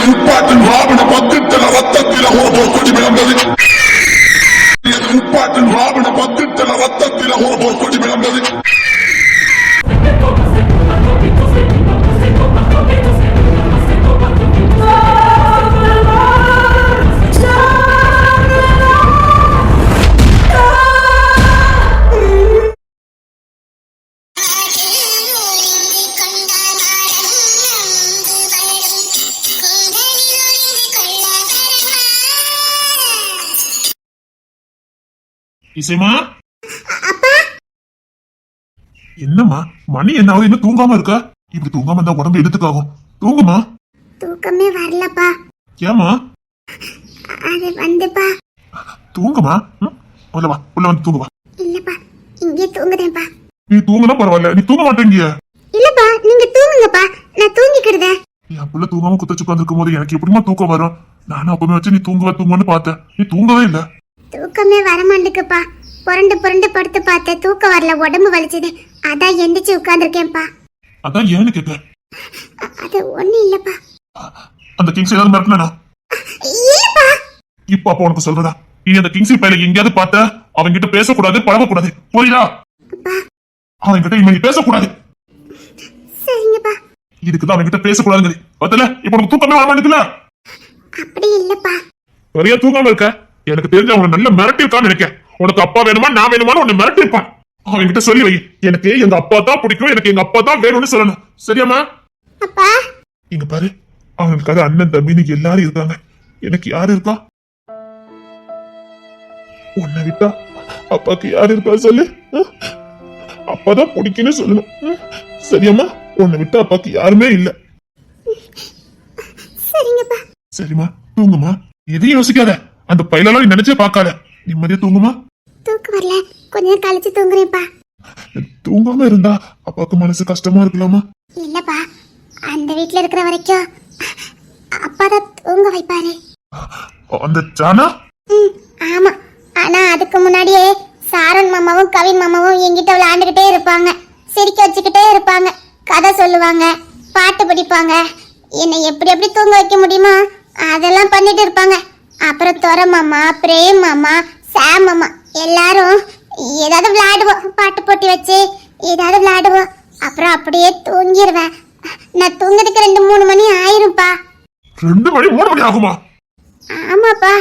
முப்பாட்டின் ராவண பத்தித்தன ரத்தத்தில ஒரு கொடி விளம்பது. முப்பாட்டின் ராவண பத்தித்தன ரத்தத்தில ஒரு கொடி விளம்பது. இசைமா, என்னம்மா மணி என்ன ஆகுது? இன்னும் தூங்காம இருக்கா? இப்படி தூங்காம இருந்தா உடம்பு எடுத்துக்காகும். தூங்குமா. தூக்கமே வரலப்பா. ஏமா? அது வந்துப்பா. தூங்குமா. உள்ள வா, உள்ள வந்து தூங்குவா. இல்லப்பா, இங்கே தூங்குதேன்ப்பா. நீ தூங்கினா பரவாயில்ல, நீ தூங்க மாட்டேங்கிய. இல்லப்பா, நீங்க தூங்குங்கப்பா, நான் தூங்கிக்கிடுதேன். என் புள்ள தூங்காம குத்தச்சு உட்காந்துருக்கும் போது எனக்கு எப்படிமா தூக்கம் வரும்? நானும் அப்பவே வச்சு நீ தூங்குவான்னு பார்த்தேன். நீ தூங்கவே இல்ல. தூக்கமே வரமாட்டுக்குப்பா. புரண்டு புரண்டு படுத்து பார்த்தேன், தூக்கம் வரல, உடம்பு வலிச்சது. அதான் எந்திரிச்சு உட்கார்ந்துருக்கேன்ப்பா. அதான் ஏன்னு கேட்க. அது ஒண்ணு இல்லப்பா. அந்த கிங்ஸ் ஏதாவது மிரட்டினா? இல்லப்பா. இப்ப அப்ப உனக்கு சொல்றதா, நீ அந்த கிங்ஸி பையல எங்கேயாவது பார்த்த அவன்கிட்ட பேசக்கூடாது, பழகக்கூடாது, புரியுதா? அவன்கிட்ட இனிமே பேசக்கூடாது. சரிங்கப்பா. இதுக்குதான் அவன்கிட்ட பேசக்கூடாதுங்க. பத்தல, இப்ப உனக்கு தூக்கமே வரமாட்டேங்குல. அப்படி இல்லப்பா. நிறைய தூங்காம இருக்க. எனக்கு தெரிஞ்ச அவனை நல்ல மிரட்டிருக்கான்னு நினைக்கிறேன். உனக்கு அப்பா வேணுமா நான் வேணுமான்னு உன்னை மிரட்டிருப்பான். அவன்கிட்ட சொல்லி வை, எனக்கு எங்க அப்பா தான் பிடிக்கும், எனக்கு எங்க அப்பா தான் வேணும்னு சொல்லணும். சரியாமா? அப்பா, இங்க பாரு, அவனுக்காக அண்ணன் தம்பின்னு எல்லாரும் இருக்காங்க. எனக்கு யாரு இருக்கா? உன்னை விட்டா அப்பாக்கு யாரு இருக்கா சொல்லு. அப்பாதான் பிடிக்குன்னு சொல்லணும். சரியாமா? உன்னை விட்டா அப்பாக்கு யாருமே இல்ல. சரிங்கப்பா. சரிம்மா, தூங்குமா. எதையும் யோசிக்காத. அந்த பையலெல்லாம் நீ நினைச்சே பார்க்காத. நிம்மதியா தூங்குமா. தூக்கம் வரல, கொஞ்ச நேரம் கழிச்சு தூங்குறேன்ப்பா. தூங்காம இருந்தா அப்பாவுக்கு மனசு கஷ்டமா இருக்கலாமா? இல்லப்பா, அந்த வீட்டுல இருக்கிற வரைக்கும் அப்பாதான் தூங்க வைப்பாரு. அந்த ஜானா? ஆமா. ஆனா அதுக்கு முன்னாடியே சாரன் மாமாவும் கவின் மாமாவும் என்கிட்ட விளையாண்டுகிட்டே இருப்பாங்க, சிரிக்க வச்சுக்கிட்டே இருப்பாங்க, கதை சொல்லுவாங்க, பாட்டு படிப்பாங்க. என்னை எப்படி எப்படி தூங்க வைக்க முடியுமோ அதெல்லாம் பண்ணிட்டு இருப்பாங்க. அப்புறம் துரை மாமா, பிரேம் மாமா, சாம் மாமா எல்லாரும் ஏதாவது விளையாடுவோம், பாட்டு போட்டி வச்சு ஏதாவது விளையாடுவோம். அப்புறம் அப்படியே தூங்கிடுவேன். நான் தூங்குறதுக்கு 2-3 மணி ஆயிரும்ப்பா. 2 மணி 3 மணி ஆகுமா? ஆமாப்பா,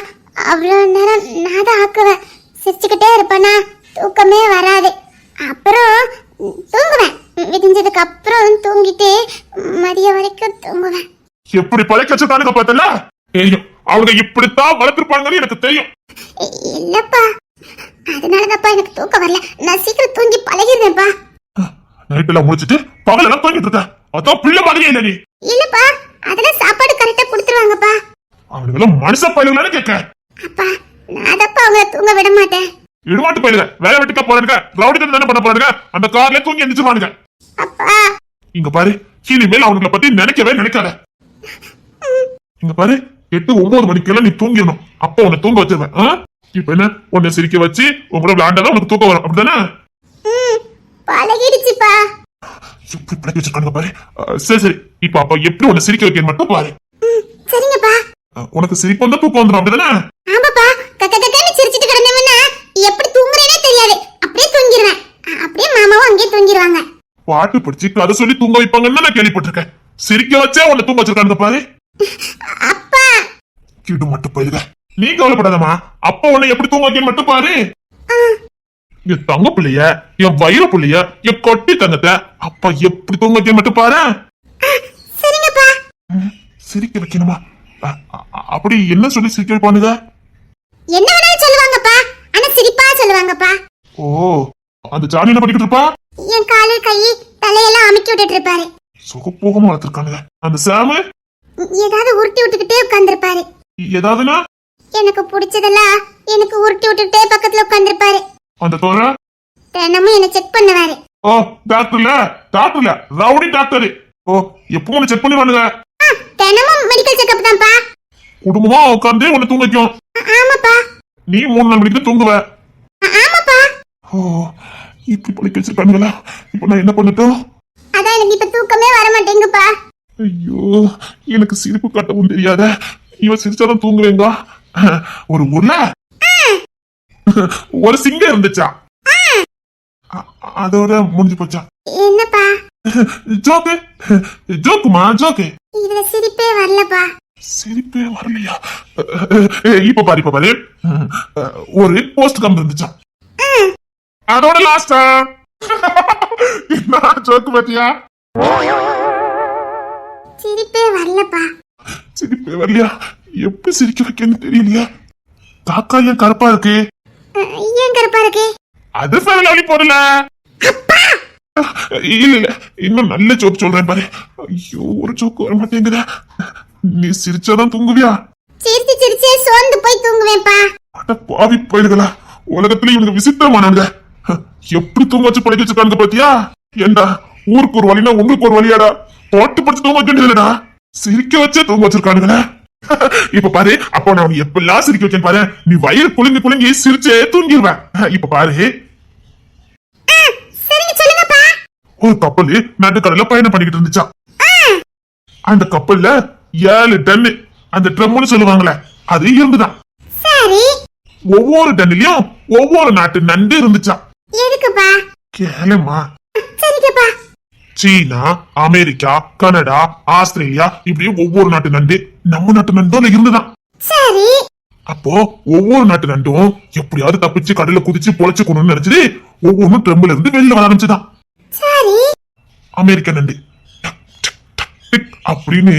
அவ்வளோ நேரம் நான் தான் ஆக்குவேன். சிரிச்சுக்கிட்டே இருப்பேனா, தூக்கமே வராது. அப்புறம் தூங்குவேன். விடிஞ்சதுக்கு அப்புறம் தூங்கிட்டு மதியம் வரைக்கும் தூங்குவேன். எப்படி பழைக்க வச்சதானுங்க பார்த்தல? தெரியும், அவங்க இப்படித்தான் வளர்த்திருப்பாங்கன்னு எனக்கு தெரியும். இல்லப்பா, அதனாலதான்ப்பா எனக்கு தூக்கம் வரல. நான் சீக்கிரம் தூங்கி பழகிருந்தேன்ப்பா. நைட்டுல முடிச்சிட்டு பகலெல்லாம் தூங்கிட்டு இருக்க. அதான் பிள்ளை மாதிரியே இல்ல நீ. இல்லப்பா, அதெல்லாம் சாப்பாடு கரெக்டா கொடுத்துருவாங்கப்பா. அவனுக்கு மனுஷ பயிலுங்கன்னு கேட்க. அப்பா, நான் தப்பா அவங்க தூங்க விட மாட்டேன். இடுமாட்டு பயிலுங்க, வேலை வெட்டிக்க போறானுங்க, ரவுடி தானே பண்ண போறானுங்க, அந்த கார்ல தூங்கி எந்திரிச்சுவானுங்க. அப்பா, இங்க பாரு, இனிமேல் அவனுங்களை பத்தி நினைக்கவே நினைக்காத. இங்க பாரு, 8-9 மணிக்கெல்லாம் நீ தூங்கிடணும். அப்ப உன்னை தூங்க வச்சிருவேன். இப்ப என்ன, உன்னை சிரிக்க வச்சு உங்களோட விளையாண்டாதான் உனக்கு தூக்கம் வரும், அப்படித்தானே? பழகிடுச்சுப்பா. எப்படி பழக்கி வச்சிருக்கானுங்க பாரு. சரி சரி, இப்ப அப்ப எப்படி உன்னை சிரிக்க வைக்க மட்டும் பாரு. சரிங்கப்பா. உனக்கு சிரிப்பு வந்தா தூக்கம் வந்துடும், அப்படிதானே? ஆமாப்பா, கக்கன்னு சிரிச்சிட்டு கிடந்தவனா எப்படி தூங்குறேனே தெரியாது. அப்படியே தூங்கிடுவேன். அப்படியே மாமாவும் அங்கேயே தூங்கிடுவாங்க. பாட்டு படிச்சு கதை சொல்லி தூங்க வைப்பாங்கன்னு நான் கேள்விப்பட்டிருக்கேன். சிரிக்க வச்சே உன்னை தூங்க வச்சிருக்கானுங்க பாரு. அப்பா, கிடு மட்டும் போயிடுங்க. நீ கவலைப்படாதமா, அப்ப உன்னை எப்படி தூங்க வைக்க மட்டும் பாரு. என் தங்க பிள்ளைய, என் வயிறு பிள்ளைய, என் கொட்டி தங்கத்தை அப்பா எப்படி தூங்க வைக்க மட்டும் பாரு. சரிங்கப்பா. சிரிக்க வைக்கணுமா? அப்படி என்ன சொல்லி சிரிக்க வைப்பானுங்க? என்ன வேணாலும் சொல்லுவாங்கப்பா, ஆனா சிரிப்பா சொல்லுவாங்கப்பா. ஓ, அந்த ஜானி என்ன பண்ணிக்கிட்டு இருப்பா? என் காலு கை தலையெல்லாம் அமுக்கி விட்டுட்டு இருப்பாரு. சுகப்போகமா வளர்த்திருக்கானுங்க. அந்த சாமு ஏதாவது உருட்டி விட்டுக்கிட்டே உட்கார்ந்துருப்பாரு. ஏதாவதுனா எனக்கு பிடிச்சதெல்லாம் எனக்கு உருட்டி விட்டுக்கிட்டே பக்கத்துல உட்கார்ந்துருப்பாரு. அந்த தோற தினமும் என்ன செக் பண்ணுவாரு. ஓ, டாக்டர்ல ரவுடி டாக்டர். ஓ, எப்பவும் செக் பண்ணிடுவானுங்க. தினமும் மெடிக்கல் செக்அப் தான்ப்பா. குடும்பமா உட்கார்ந்து உன்னை தூங்க வைக்கும். ஆமாப்பா. நீ 3-4 மணிக்கு தூங்குவ. ஆமாப்பா. ஓ, இப்படி பழிக்க வச்சிருக்கானுங்களா? இப்ப நான் என்ன பண்ணட்டும்? அதான் எனக்கு இப்ப தூக்கமே வர மாட்டேங்குப்பா. ஐயோ, எனக்கு சிரிப்பு காட்டவும் தெரியாத இவன் சிரிச்சாதான் தூங்குவேங்க. ஒரு ஊர்ல ஒரு சிங்கம் இருந்துச்சா, அதோட முடிஞ்சு போச்சா. என்னப்பா ஜோக்கு ஜோக்குமா ஜோக்கு. இதுல சிரிப்பே வரலப்பா. சிரிப்பே வரலையா? இப்ப பாரு ஒரு போஸ்ட் கம்பு இருந்துச்சா, அதோட லாஸ்டா. என்ன ஜோக்கு பாத்தியா? சிரிப்பே வரலப்பா. சிரிப்பே வரலையா? எப்படி சிரிக்க வைக்கன்னு தெரியலையா? காக்கா ஏன் கருப்பா இருக்கு? ஏன் கருப்பா இருக்கு? அது ஃபேமிலி போடல. இல்ல இன்னும் நல்ல ஜோக் சொல்றேன் பாரு. ஐயோ, ஒரு ஜோக் வர மாட்டேங்குதா. நீ சிரிச்சாதான் தூங்குவியா? சிரிச்சு சிரிச்சே சோர்ந்து போய் தூங்குவேன்ப்பா. அட பாவி போயிடுகளா, உலகத்துல இவனுக்கு விசித்திரமானவங்க. எப்படி தூங்க வச்சு பழகி வச்சிருக்காங்க பாத்தியா? ஏண்டா ஊருக்கு ஒரு வழினா உங்களுக்கு ஒரு வழியாடா? போட்டு படிச்சு தூங்க வைக்கணும்டா, சிரிக்க வச்சே தூங்க வச்சிருக்கானுங்களே. இப்ப பாரு, அப்போ நான் எப்பெல்லாம் சிரிக்க வைக்கேன் பாரு. நீ வயிறு குலுங்கி குலுங்கி சிரிச்சே தூங்கிடுவேன். இப்ப பாரு, ஒரு கப்பல் நடுக்கடல பயணம் பண்ணிக்கிட்டு இருந்துச்சா. அந்த கப்பல்ல 7 டன் அந்த ட்ரம்னு சொல்லுவாங்களே அது இருந்துதான். ஒவ்வொரு டன்னிலையும் ஒவ்வொரு நாட்டு நண்டு இருந்துச்சா. கேளுமா, சீனா, அமெரிக்கா, கனடா, ஆஸ்திரேலியா, இப்படி ஒவ்வொரு நாட்டு நண்டு நம்ம நாட்டு நண்டும் இருந்துதான். அப்போ ஒவ்வொரு நாட்டு நண்டும் எப்படியாவது தப்பிச்சு கடல்ல குதிச்சு பொழைச்சுக்கணும்னு நினைச்சது ஒவ்வொன்றும் ட்ரம்ல இருந்து வெளில வர ஆரம்பிச்சுதான். அமெரிக்க நண்டு அப்படின்னு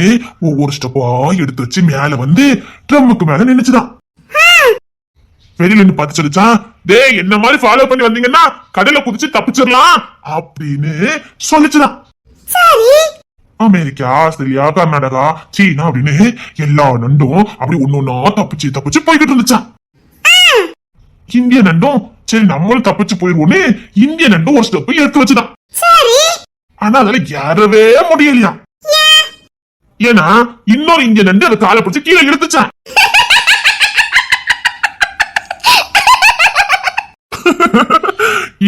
ஒவ்வொரு ஸ்டெப்பா எடுத்து வச்சு மேல வந்து ட்ரம்முக்கு மேல நினைச்சுதான். வெளியில இருந்து பார்த்து சொல்லிச்சான், டே என்ன மாதிரி ஃபாலோ பண்ணி வந்தீங்கன்னா கடல்ல குதிச்சு தப்பிச்சிடலாம் அப்படின்னு சொல்லிச்சுதான். அமெரிக்கா, ஆஸ்திரேலியா, கர்நாடகா, சீனா அப்படின்னு எல்லா நண்டும் அப்படி ஒன்னொன்னா தப்பிச்சு தப்பிச்சு போய்கிட்டு இருந்துச்சான். இந்திய நண்டும் சரி நம்மளும் தப்பிச்சு போயிருவோன்னு இந்திய நண்டும் ஒரு ஸ்டெப் எடுத்து வச்சுதான். ஆனா அதுல ஏறவே முடியலையா. ஏன்னா இன்னொரு இந்திய நண்டு அதை காலை பிடிச்சு கீழே இழுத்துச்சான்.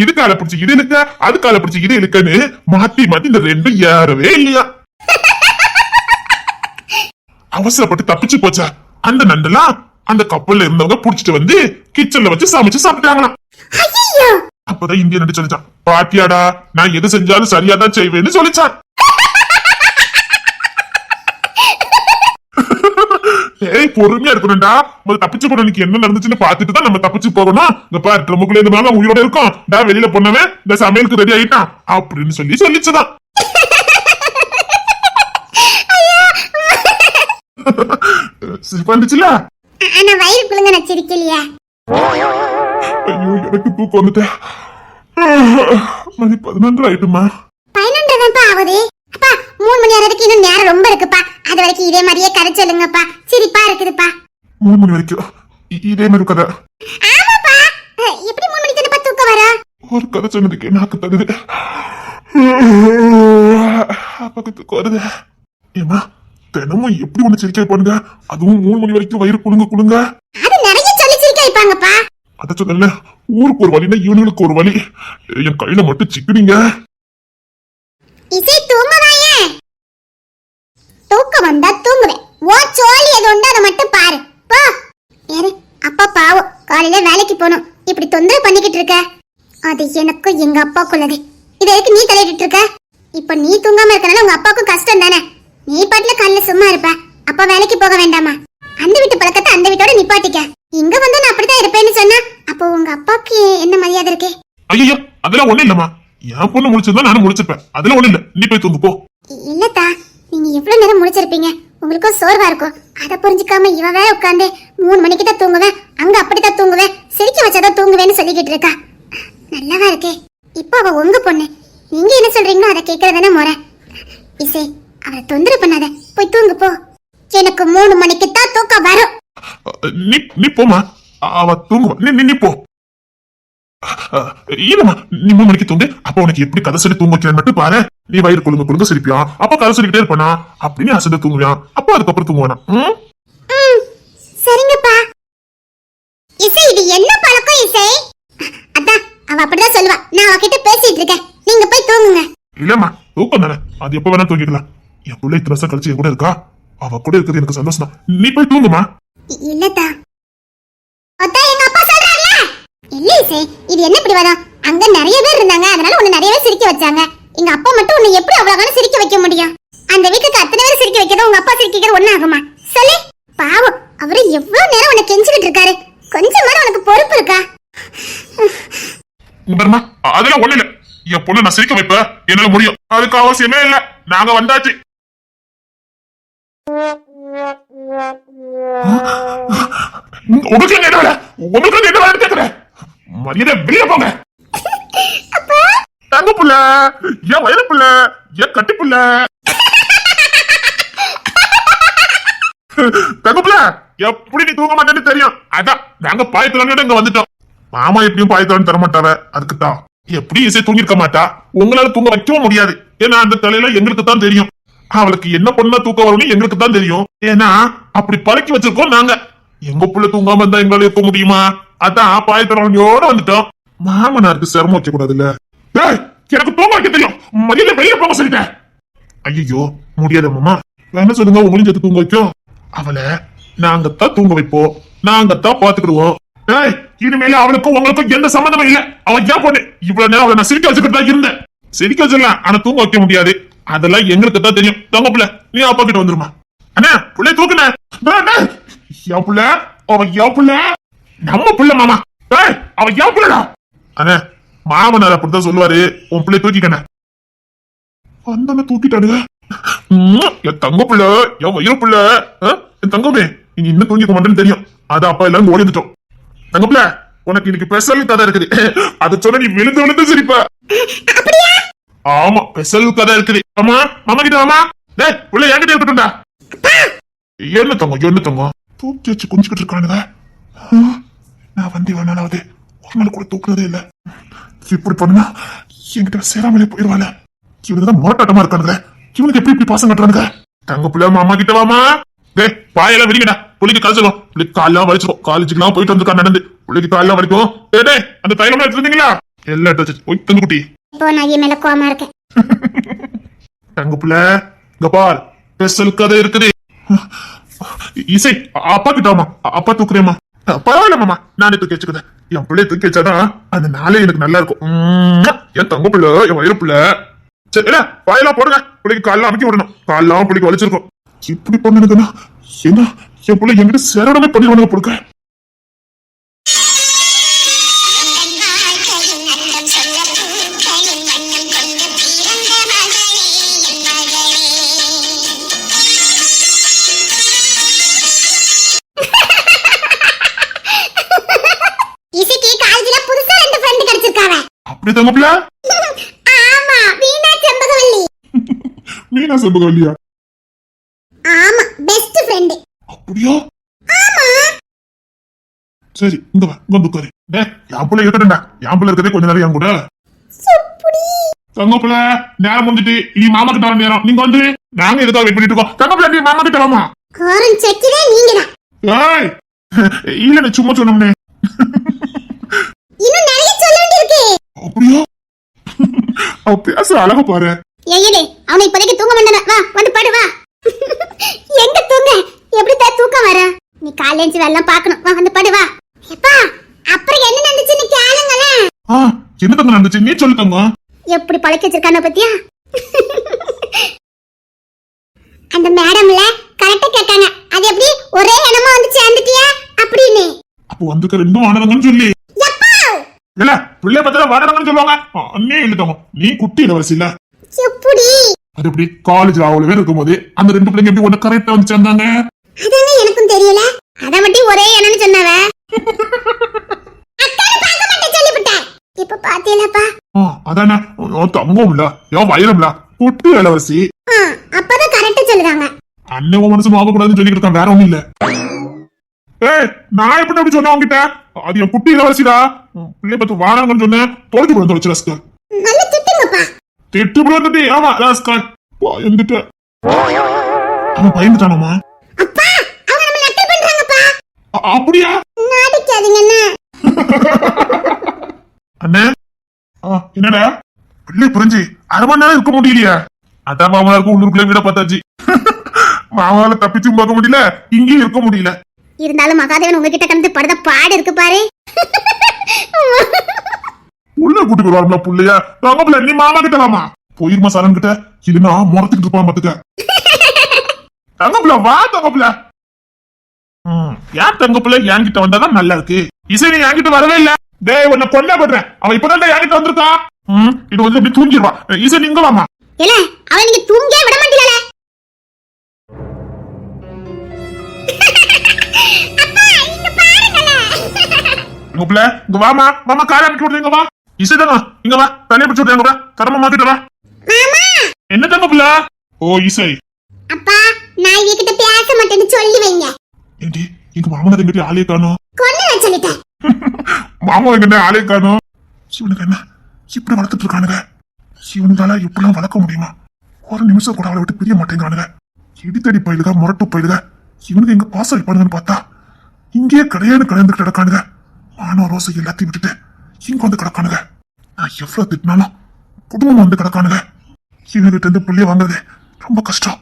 இது காலை பிடிச்சு இது இழுக்க, அது காலை பிடிச்சு இது இழுக்கன்னு மாத்தி மாத்தி இந்த ரெண்டும் ஏறவே இல்லையா. அவசரப்பட்டு தப்பிச்சு போச்சா. அந்த நண்டெல்லாம் அந்த கப்பல்ல இருந்தவங்க புடிச்சிட்டு வந்து கிச்சன்ல வச்சு சமைச்சு சாப்பிட்டாங்களாம். அப்பதான் இந்திய நண்டு சொல்லிச்சான், பாத்தியாடா நான் எது செஞ்சாலும் சரியாதான் செய்வேன்னு சொல்லிச்சான். ஏய் பொறுமையா இருக்கணும்டா, தப்பிச்சு போனவனுக்கு என்ன நடந்துச்சுன்னு பாத்துட்டு தான் நம்ம தப்பிச்சு போகணும். இந்த பாரு ட்ரம்முக்குள்ள இந்த மாதிரி உயிரோட இருக்கும், டா வெளியில போனவன் இந்த சமையலுக்கு ரெடி ஆயிட்டான் அப்படின்னு சொல்லிச்சுதான். சிரிப்பா இருந்துச்சுல. ஐயோ எனக்கு தூக்கம் வந்துட்ட. மணி 11 ஆயிட்டுமா. 11 ஆகுது. அப்பா 3 மணி ஆறதுக்கு இன்னும் நேரம் ரொம்ப இருக்குப்பா. அது வரைக்கும் இதே மாதிரியே கதை சொல்லுங்கப்பா, சிரிப்பா இருக்குதுப்பா. 3 மணி வரைக்கும் இதே மாதிரி கதை? ஆமாப்பா. எப்படி 3 மணிக்கு தானே தூக்கம் வர? ஒரு கதை சொன்னதுக்கு நாக்கு தகுது. அப்பாக்கு தூக்கம் வருது. ஏமா தினமும் எப்படி ஒண்ணு சிரிக்க வைப்பானுங்க, அதுவும் 3 மணி வரைக்கும் வயிறு குலுங்க குலுங்க. அது நிறைய சொல்லி சிரிக்க வைப்பாங்கப்பா. அத சொன்னல, ஊருக்கு ஒரு வழினா இவனுக்கு ஒரு வழி. என் கையில மட்டும் சிக்கிடுங்க. இசை தூங்குவாயே. தூக்கம் வந்தா தூங்குவேன். ஓ சோலி எது உண்டு அதை மட்டும் பாரு போ. வேற அப்பா பாவம் காலையில வேலைக்கு போகணும், இப்படி தொந்தரவு பண்ணிக்கிட்டு இருக்க. அது எனக்கும் எங்க அப்பாக்குள்ளது. இதை எதுக்கு நீ தலையிட்டு இருக்க? இப்ப நீ தூங்காம இருக்கனால உங்க அப்பாவுக்கும் கஷ்டம் தானே. நீ பாட்டுல காலையில சும்மா இருப்ப, அப்பா வேலைக்கு போக வேண்டாமா? அந்த வீட்டு பழக்கத்தை அந்த வீட்டோட நிப்பாட்டிக்க. இங்க வந்து நான் அப்படிதான் இருப்பேன்னு சொன்னா அப்போ உங்க அப்பாவுக்கு என்ன மரியாதை இருக்கு? ஐயோ அதெல்லாம் ஒண்ணு இல்லம்மா, என் பொண்ணு முடிச்சிருந்தா நானும் முடிச்சிருப்பேன், அதெல்லாம் ஒண்ணு இல்ல. நீ போய் தூங்கு போ. இல்லத்தா, நீங்க எவ்வளவு நேரம் முடிச்சிருப்பீங்க, உங்களுக்கும் சோர்வா இருக்கும். அதை புரிஞ்சுக்காம இவ வேற உட்காந்து 3 மணிக்கு தான் தூங்குவேன், அங்க அப்படித்தான் தூங்குவேன், சிரிக்க வச்சாதான் தூங்குவேன்னு சொல்லிக்கிட்டு இருக்கா. நல்லாவா இருக்கே. இப்போ அவ உங்க பொண்ணு, நீங்க என்ன சொல்றீங்களோ அதை கேட்கறதானே முறை. இசை அவரை தொந்தரவு பண்ணாத, போய் தூங்கு போ. எனக்கு 3 மணிக்கு தான் தூக்கம் வரும். நீ போமா, அவ தூங்குவா. நீ போ. இல்லம்மா நீ 3 மணிக்கு தூங்கு. அப்ப உனக்கு எப்படி கதை சொல்லி தூங்க வைக்கிறேன் மட்டும் பாரு. நீ வயிறு குழுங்க குழுங்க சிரிப்பியா, அப்ப கதை சொல்லிக்கிட்டே இருப்பானா, அப்படின்னு அசந்து தூங்குவியா, அப்ப அதுக்கப்புறம் தூங்குவானா. சரிங்கப்பா. இசை இது என்ன பழக்கம் இசை? அதான் அவ அப்படிதான் சொல்லுவா, நான் அவகிட்ட பேசிட்டு இருக்கேன், நீங்க போய் தூங்குங்க. இல்லம்மா தூக்கம் தானே, அது எப்ப வேணா தூங்கிக்கலாம். என் பிள்ளை இத்தனை வருஷம் கழிச்சு என் கூட இருக்கா, அவ கூட இருக்கிறது எனக்கு சந்தோஷம் தான். நீ போய் தூங்குமா. இல்லதா அதான் எங்க அப்பா சொல்றாருல. இல்ல இசை, இது என்ன இப்படி வரும்? அங்க நிறைய பேர் இருந்தாங்க, அதனால உன்னை நிறைய பேர் சிரிக்க வச்சாங்க. எங்க அப்பா மட்டும் உன்னை எப்படி அவ்வளவு சிரிக்க வைக்க முடியும்? அந்த வீட்டுக்கு அத்தனை பேர் சிரிக்க வைக்கிறதோ உங்க அப்பா சிரிக்கிறது ஒண்ணு ஆகுமா சொல்லு? பாவம், அவரு எவ்வளவு நேரம் உன்னை கெஞ்சிக்கிட்டு இருக்காரு. கொஞ்சமாவது உனக்கு பொறுப்பு இருக்கா? அதெல்லாம் ஒண்ணு இல்ல. என் பொண்ணு நான் சிரிக்க வைப்ப, என்னால முடியும். அதுக்கு அவசியமே இல்ல. நாங்க வந்தாச்சு. உங்களுக்கு என்ன வேலை? உங்களுக்கு என்ன வேலை கேக்குறேன்? மரியாதை வெளியே போங்க. தங்க புள்ள, என் வயிறு புள்ள, என் கட்டி புள்ள. தங்க புள்ள, எப்படி நீ தூங்க மாட்டேன்னு தெரியும். அதான் நாங்க பாயத்தோட இங்க வந்துட்டோம். மாமா எப்படியும் பாயத்தோட தர மாட்டாவ. அதுக்குத்தான் எப்படி இசை தூங்கிருக்க மாட்டா. உங்களால தூங்க வைக்கவும் முடியாது. ஏன்னா அந்த தலையில எங்களுக்கு தான் தெரியும். அவளுக்கு என்ன பண்ணா தூக்கம் வரும்னு எங்களுக்கு தான் தெரியும். ஏன்னா அப்படி பழக்கி வச்சிருக்கோம் நாங்க. எங்க புள்ள தூங்காம இருந்தா எங்களால இருக்க முடியுமா? அதான் பாயத்தோட வந்துட்டோம். மாமனாருக்கு சிரமம் வைக்க கூடாது இல்ல. எனக்கு தூங்க வைக்க தெரியும். மதியில வெளியே போக சொல்லிட்டேன். ஐயோ முடியாத மாமா, என்ன சொல்லுங்க, உங்களையும் சேர்த்து தூங்க வைக்கும். அவளை நாங்கத்தான் தூங்க வைப்போம், நாங்கத்தான் பாத்துக்கிடுவோம். இனிமேல அவளுக்கும் உங்களுக்கும் எந்த சம்மந்தமும் இல்ல. அவன் ஏன் பொண்ணு, இவ்வளவு நேரம் அவளை நான் சிரிக்க வச்சுக்கிட்டு தான் இருந்தேன். சிரிக்க வச்சிடலாம், ஆனா தூங்க வைக்க முடியாது. அதெல்லாம் எங்களுக்கு தான் தெரியும். தங்க புள்ள, நீ அப்பா கிட்ட வந்துருமா. அண்ணா புள்ளைய தூக்குன. என் புள்ள, அவன் என் புள்ள, நம்ம புள்ள மாமா. அவன் என் புள்ளடா. அண்ணா மாமனார் அப்படித்தான் சொல்லுவாரு. உன் பிள்ளை தூக்கிக்கண்ண. அந்த தூக்கிட்டானுங்க. என் தங்க புள்ள, என் வயிறு புள்ள, என் தங்கமே, நீ இன்னும் தூங்கிக்க மாட்டேன்னு தெரியும். அதான் அப்பா எல்லாரும் ஓடிந்துட்டோம். தங்க புள்ள, உனக்கு இன்னைக்கு ஸ்பெஷல் கதை இருக்குது. அதை சொன்ன நீ விழுந்து விழுந்து சிரிப்ப. ஆமா, ஸ்பெஷல் கதை இருக்குது. ஆமா மாமா கிட்ட வாமா. டேய் புள்ள என்கிட்ட இருக்கட்டும்டா. என்ன தங்கம், என்ன தங்கம், தூக்கி வச்சு குஞ்சுக்கிட்டு இருக்கானுங்க. நான் வண்டி வேணாலாவது ஒரு நாள் கூட தூக்குறதே இல்ல. இப்படி பண்ணுனா என்கிட்ட சேராமலே போயிடுவாங்க. இவனுக்குதான் மோட்டாட்டமா இருக்கானுங்க. இவனுக்கு எப்படி இப்படி பாசம் கட்டுறானுங்க. தங்க புள்ள மாமா கிட்ட வாமா. டேய் பாயெல்லாம் விரிங்கடா. புள்ளிக்கு கழிச்சிடும். புள்ளிக்கு காலெல்லாம் வலிச்சிடும். காலேஜுக்குலாம் போயிட்டு வந்துருக்கா நடந்து. புள்ளிக்கு காலெல்லாம் வலிக்கும். டேய் அந்த தைலம் எடுத்துருந்தீங்களா? எல்லாம் எடுத்து போய் தங்க குட்டி. இப்போ நான் மேல கோமா இருக்கேன். தங்க புள்ள, இங்க பார், ஸ்பெஷல் கதை இருக்குது. இசை அப்பா கிட்டாமா, அப்பா தூக்குறேமா. பரவாயில்ல மாமா, நானே தூக்கி வச்சுக்கிறேன். என் பிள்ளைய தூக்கி வச்சாதான் அந்த நாளே எனக்கு நல்லா இருக்கும். என் தங்க பிள்ளை, என் வயிறு பிள்ளை. சரி பாயெல்லாம் போடுங்க. பிள்ளைக்கு காலெல்லாம் அமைக்க விடணும். காலெல்லாம் பிள்ளைக்கு வலிச்சிருக்கும். இப்படி பண்ணுதுன்னா என்ன, என் பிள்ளை என்கிட்ட சேரடமே பண்ணிடுவானுங்க கொடுக்க. அப்படி தங்க பிள்ளை. ஆமா, வீணா செம்பகவல்லி. மீனா செம்பகவல்லியா? ஆமா, பெஸ்ட் ஃப்ரெண்ட். அப்படியா? ஆமா. சரி இங்க வா, இங்க உட்காரு. டேய் என் புள்ள இருக்கட்டும்டா. என் புள்ள இருக்கதே கொஞ்ச நேரம் என் கூட. சுப்புடி. தங்க புள்ள, நேரம் முடிஞ்சிட்டு இனி மாமா கிட்ட வர நேரம். நீங்க வந்து நாங்க எதுக்காக வெயிட் பண்ணிட்டு இருக்கோம். தங்க புள்ள, நீ மாமா கிட்ட வாமா. காரன் செக்கிலே நீங்கதான். ஏய் இல்ல, நீ சும்மா சொன்னோம்னே. இன்னும் நிறைய சொல்ல வேண்டியிருக்கு. அப்படியா? அவ பேச அழகா பாரு. ஏய்யலே, அவனை இப்போதைக்கு தூங்க மாட்டானே. வா வந்து படு வா. எங்க தூங்க? எப்படி தூக்கம் வர? நீ காலேஜ் எல்லாம் பார்க்கணும். வா வந்து படு வா. எப்பா அப்புறம் என்ன நடந்துச்சுன்னு கேளுங்களே. என்ன தங்க நடந்துச்சு நீ சொல்லு தங்க. எப்படி பழக்க வச்சிருக்கான பத்தியா? அந்த மேடம்ல கரெக்ட்டா கேட்டாங்க. அது எப்படி ஒரே இடமா வந்து சேர்ந்துட்டியா அப்படின்னு. அப்போ வந்துக்க ரெண்டும் ஆனவங்கன்னு சொல்லி. இல்ல பிள்ளை பத்திர வாடகன்னு சொல்லுவாங்க. அண்ணே இல்ல, நீ குட்டி இளவரசி இல்ல. எப்படி அது எப்படி காலேஜ்ல அவ்வளவு பேர் இருக்கும்போது அந்த ரெண்டு பிள்ளைங்க எப்படி ஒண்ணு கரெக்டா வந்து சேர்ந்தாங்க? அதானே எனக்கும் தெரியல. அத மட்டும் ஒரே என்னன்னு சொன்னவ. அக்கால பார்க்க மாட்டே சொல்லிவிட்டேன். இப்ப பாத்தீங்களா? அதானே தங்கம் இல்ல, என் வைரம்ல குட்டி இளவரசி. அப்பதான் கரெக்டா சொல்லுறாங்க. அண்ணன் மனசு ஆக கூடாதுன்னு சொல்லிட்டு இருக்கான், வேற ஒண்ணும் இல்ல. ஏய் நான் எப்படி அப்படி சொன்னேன் உங்ககிட்ட? அது என் குட்டி இளவரசிடா. பிள்ளை பத்து வாராங்கன்னு சொன்னேன். தொலைச்சு போட தொலைச்சு ரஸ்கல். நல்ல திட்டுங்கப்பா. திட்டு போடுறது. ஆமா ரஸ்கல் பயந்துட்ட. அவன் பயந்துட்டானமா? அப்பா அவங்க நம்ம நக்கல் பண்றாங்கப்பா. அப்படியா? நாடிக்காதீங்க அண்ணா. அண்ணே என்னடா பிள்ளை புரிஞ்சு 1/2 மணி நேரம் இருக்க முடியலையா? அதான் மாமனாருக்கு உள்ளூருக்குள்ள வீட பார்த்தாச்சு. மாமாவால தப்பிச்சு பார்க்க முடியல, இங்கேயும் இருக்க முடியல. இருந்தாலும் மகாதேவன் உங்ககிட்ட கலந்து படுத பாடு இருக்கு பாரு. உள்ள கூட்டி போயிருவாருல புள்ளைய. தங்கப்புல நீ மாமா கிட்ட வாமா. போயிருமா சரண் கிட்ட, இல்லைன்னா முறத்துக்கிட்டு இருப்பான் பாத்துக்க. தங்கப்புல வா தங்கப்புல. ஏன் தங்கப்புல என்கிட்ட வந்தாதான் நல்லா இருக்கு. இசை நீ என்கிட்ட வரவே இல்ல. டேய் உன்னை கொல்ல பண்றேன். அவன் இப்பதான் என்கிட்ட வந்திருக்கான். இது வந்து இப்படி தூங்கிடுவான். இசை நீங்க வாமா. இல்ல அவன் நீங்க தூங்க விட மாட்டீங்களே. தங்கப்புல இங்க வாமா. மாமா காரை அமைக்க விடுறீங்க வா. இசை தாங்க இங்க வா. தலையை பிடிச்சு விடுறேங்க வா. தரமா மாத்திட்டு வா. என்ன தங்கப்புல? ஓ இசை. அப்பா நான் இவகிட்ட பேச மாட்டேன்னு சொல்லி வைங்க. ஏண்டி எங்க மாமனார் எங்கிட்ட ஆளே காணோம். கொன்னு சொல்லிட்டேன். மாமா எங்கிட்ட ஆளே காணோம். இவனுக்கு என்ன இப்படி வளர்த்துட்டு இருக்கானுங்க. இவனுங்களால இப்படிலாம் வளர்க்க முடியுமா? ஒரு நிமிஷம் கூட அவளை விட்டு பிரிய மாட்டேங்கிறானுங்க. இடித்தடி பயிலுக முரட்டு பயிலுக. இவனுக்கு எங்க பாசம் வைப்பானுங்கன்னு பார்த்தா இங்கேயே கடையாண்டு கிடக்கானுங்க. மானோ ரோசை எல்லாத்தையும் விட்டுட்டு இங்க வந்து கிடக்கானுங்க. நான் எவ்வளவு திட்டினாலும் குடும்பம் வந்து கிடக்கானுங்க. இவங்கிட்ட இருந்து புள்ளிய வாங்குறது ரொம்ப கஷ்டம்.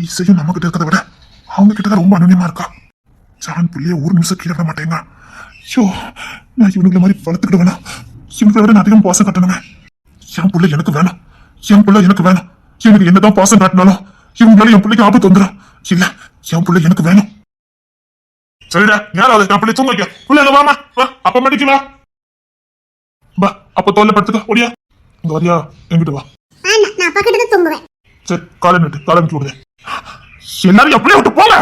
இசையும் நம்ம கிட்ட இருக்கிறத விட அவங்க கிட்டதான் ரொம்ப அனுநியமா இருக்கா. ஜான் புள்ளிய ஒரு நிமிஷம் கீழே விட மாட்டேங்க. ஐயோ நான் இவனுங்களை மாதிரி வளர்த்துக்கிட்டு வேணாம். இவங்களை விட நான் அதிகம் பாசம் காட்டணுமே. என் பிள்ளை எனக்கு வேணும். என் பிள்ளை எனக்கு வேணும். எனக்கு என்னதான் பாசம் காட்டினாலும் இவங்களால என் பிள்ளைக்கு ஆபத்து வந்துடும். இல்ல என் பிள்ளை எனக்கு வேணும். சரிடா யாராவது நான் பிள்ளை தூங்க வைக்க. பிள்ளை வாமா வா. அப்ப மடிக்கு வா. பா அப்ப தோல்ல படுத்துக்க ஓடியா. இங்க வரியா என்கிட்ட வா. நான் அப்பா கிட்ட தூங்குவேன். சரி காலை நட்டு காலை நட்டு விடுறேன். எல்லாரும் எப்படியே விட்டு போங்க.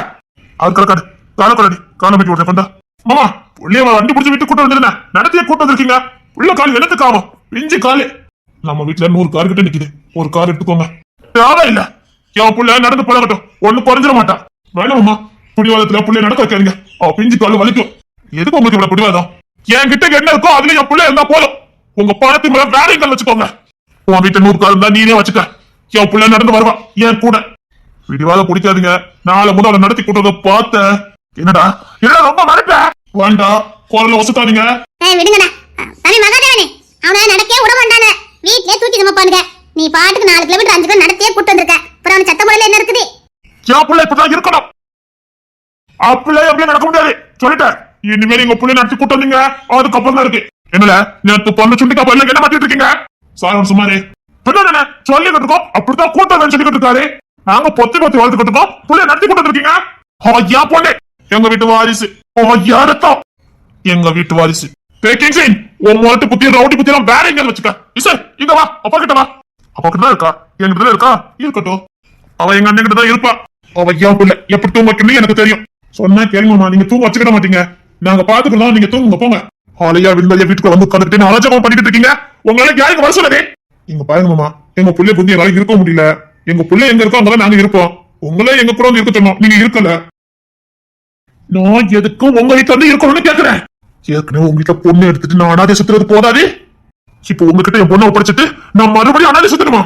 அது கலக்காடு காலை கலடி காலை நட்டு விடுறேன். கொண்டா மாமா புள்ளைய வண்டி பிடிச்சி விட்டு கூட்டம் வந்துருந்தேன். நடத்திய கூட்டம் வந்திருக்கீங்க. உள்ள கால் எனக்கு காணும் பிஞ்சு காலு. நம்ம வீட்டுல 100 கார் கிட்ட நிக்குது. ஒரு கார் எடுத்துக்கோங்க. தேவை இல்ல என் புள்ள நடந்து பழகட்டும். ஒண்ணு குறைஞ்சிட மாட்டான். வேணாமா பிடிவாதத்துல புள்ளைய நடக்க வைக்காதீங்க. அவ பிஞ்சு கால் வலிக்கும். எதுக்கு உங்களுக்கு இவ்வளவு பிடிவாதம்? என் கிட்ட என்ன இருக்கோ அதுல என் புள்ள இருந்தா போதும். உங்க பணத்துக்கு மேல வேற எங்க வச்சுக்கோங்க. உன் வீட்டுல 100 கார் இருந்தா நீனே வச்சுக்க. என் புள்ள நடந்து வருவான் என் கூட. பிடிவாதம் பிடிக்காதீங்க. நாளை முதல்ல நடத்தி கூட்டத பார்த்த என்னடா என்ன ரொம்ப மறப்ப வேண்டா. குரல வசுத்தாதீங்க. விடுங்கடா தனி மகாதேவனே. அவனை நடக்கவே விட மாட்டானே. வீட்லயே தூக்கி சுமப்பானுங்க. நீ பாட்டுக்கு 4 கிலோமீட்டர் 5 கிலோமீட்டர் நடத்தியே கூட்டு வந்திருக்க. அப்புறம் அவன் சத்த முறையில என்ன இருக்குது? என் பிள்ளை இப்பதான் இருக்கணும். அப்படியே அப்படியே நடக்க முடியாது சொல்லிட்டேன். இனிமேல் எங்க பிள்ளை நடத்தி கூட்டு வந்தீங்க அதுக்கப்புறம் தான் இருக்கு. என்னல நேற்று பொண்ணு சுண்டிக்கா பையன் என்ன மாத்திட்டு இருக்கீங்க? சாயம் சுமாரே என்ன சொல்லிக்கிட்டு இருக்கோம். அப்படித்தான் கூட்டம் சொல்லிக்கிட்டு இருக்காரு. நாங்க பொத்தி வளர்த்துக்கிட்டு இருக்கோம். பிள்ளை நடத்தி கூட்டு இருக்கீங்க. ஐயா பொண்ணு எங்க வீட்டு வாரிசு. ஐயா ரத்தம் எங்க வீட்டு வாரிசு. டேக்கிங் சீன் உன் முரட்டு புத்தி ரவுடி புத்தி எல்லாம் வேற எங்க வச்சுக்க. இசை இங்க வா. அப்பா கிட்ட வா. அப்பா கிட்ட தான் இருக்கா. என்கிட்ட இருக்கா இருக்கட்டும். அவ எங்க அண்ணன் கிட்ட தான் இருப்பா. அவ என் பிள்ளை எப்படி தூங்க வைக்கணும்னு எனக்கு தெரியும். சொன்னா கேளுங்கம்மா. நீங்க தூங்க வச்சுக்கிட மாட்டீங்க. நாங்க பாத்துக்கலாம். நீங்க தூங்குங்க போங்க. ஆலையா வில்லையா வீட்டுக்கு வந்து உட்காந்துட்டு அராஜகம் பண்ணிட்டு இருக்கீங்க. உங்களால யாருக்கு வர சொல்லதே? இங்க பாருங்க மாமா. எங்க பிள்ளை புத்தி எங்களால இருக்க முடியல. எங்க பிள்ளை எங்க இருக்கோ அங்கதான் நாங்க இருப்போம். உங்களே எங்க கூட வந்து இருக்க சொன்னோம். நீங்க இருக்கல. நான் எதுக்கும் உங்க வீட்டுல வந்து இருக்கணும்னு கேக்குறேன். ஏற்கனவே உங்க வீட்டுல பொண்ணு எடுத்துட்டு நான் அனாதை சுத்துறது போதாது. இப்ப உங்ககிட்ட என் பொண்ணை ஒப்படைச்சிட்டு நான் மறுபடியும் அனாதை சுத்தணுமா?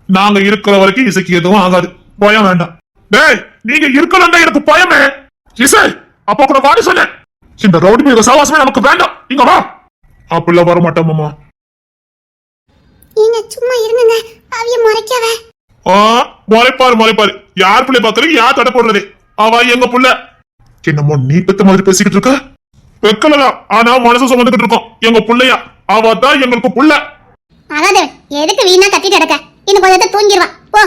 நாங்க இருக்கிற வரைக்கும் இசைக்கு எதுவும் ஆகாது. பயம் வேண்டாம். டேய் நீங்க இருக்கலன்னா எனக்கு பயமே. இசை அப்ப கூட வாடி சொன்ன. இந்த ரவுடி மீது சாவாசமே நமக்கு வேண்டாம். இங்க வா. அப்படிலாம் வர மாட்டோம் மாமா. நீங்க சும்மா இருங்க. அவிய முறைக்கவ. முறைப்பாரு. யார் பிள்ளை பாக்குறீங்க? யார் தடை போடுறது? அவ எங்க புள்ள. என்னமோ நீ பெத்த மாதிரி பேசிக்கிட்டு இருக்க. வெக்கலதான் ஆனா மனசு சுமந்துகிட்டு இருக்கோம். எங்க புள்ளையா அவ தான் எங்களுக்கு புள்ள. மகாதேவன் எதுக்கு வீணா கத்திட்டு கிடக்க? இன்னும் கொஞ்சம் நேரத்துல தூங்கிடுவான். போ.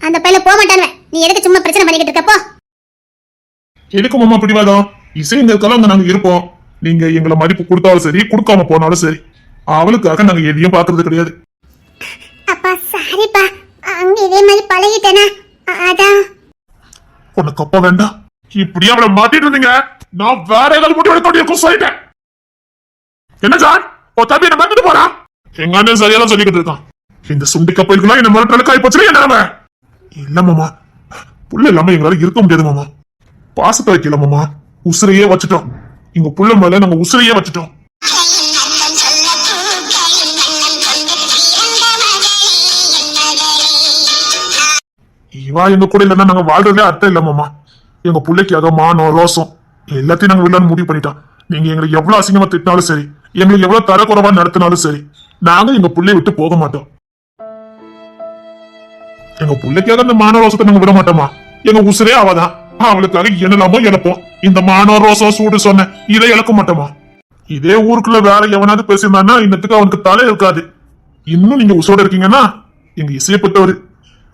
அந்த பையல போக மாட்டானுவ. நீ எதுக்கு சும்மா பிரச்சனை பண்ணிக்கிட்டு இருக்க? போ. எதுக்கு மாமா பிடிவாதம்? இசைங்க இருக்கலாம் நாங்க இருப்போம். நீங்க எங்களை மதிப்பு கொடுத்தாலும் சரி கொடுக்காம போனாலும் சரி அவளுக்காக நாங்க எதையும் பாக்குறது கிடையாது. அப்பா சாரிப்பா. அங்க இதே மாதிரி பழகிட்டேனா அதான். உனக்கு அப்பா வேண்டாம். இப்படியே அவளை மாட்டிட்டு இருந்தீங்க. நான் வேற ஏதாவது முடிவு எடுக்க வேண்டியிருக்கும் சொல்லிட்டேன். என்ன சார் உன் தம்பி என்ன மாத்திட்டு போறான்? எங்க அண்ணன் சரியாதான் சொல்லிக்கிட்டு இருக்கான். இந்த சுண்டி கப்பலுக்குலாம் என்ன மிரட்டல காய் போச்சு. என்ன இல்ல மாமா புள்ள இல்லாம எங்களால இருக்க முடியாது மாமா. பாசத்தை வைக்கல மாமா. உசிரையே வச்சுட்டோம். எங்க புள்ள மேல நாங்க உசிரையே வச்சுட்டோம். இவா எங்க கூட இல்லன்னா நாங்க வாழ்றதே அர்த்தம் இல்ல மாமா. எங்க பிள்ளைக்காக மானம் ரோசம் எல்லாத்தையும் நாங்க விடலான்னு முடிவு பண்ணிட்டோம். நீங்க எங்களை எவ்வளவு அசிங்கமா திட்டினாலும் சரி எங்களை எவ்வளவு தரக்குறைவா நடத்தினாலும் சரி நாங்க எங்க பிள்ளைய விட்டு போக மாட்டோம். எங்க பிள்ளைக்காக அந்த மான ரோசத்தை நாங்க விட மாட்டோமா. எங்க உசுரே அவதான். அவளுக்காக என்னலாமோ இழப்போம். இந்த மான ரோசம் சூடு சொன்ன இதை இழக்க மாட்டோமா. இதே ஊருக்குள்ள வேற எவனாவது பேசியிருந்தான்னா இன்னத்துக்கு அவனுக்கு தலை இருக்காது. இன்னும் நீங்க உசோட இருக்கீங்கன்னா எங்க இசையப்பட்டவரு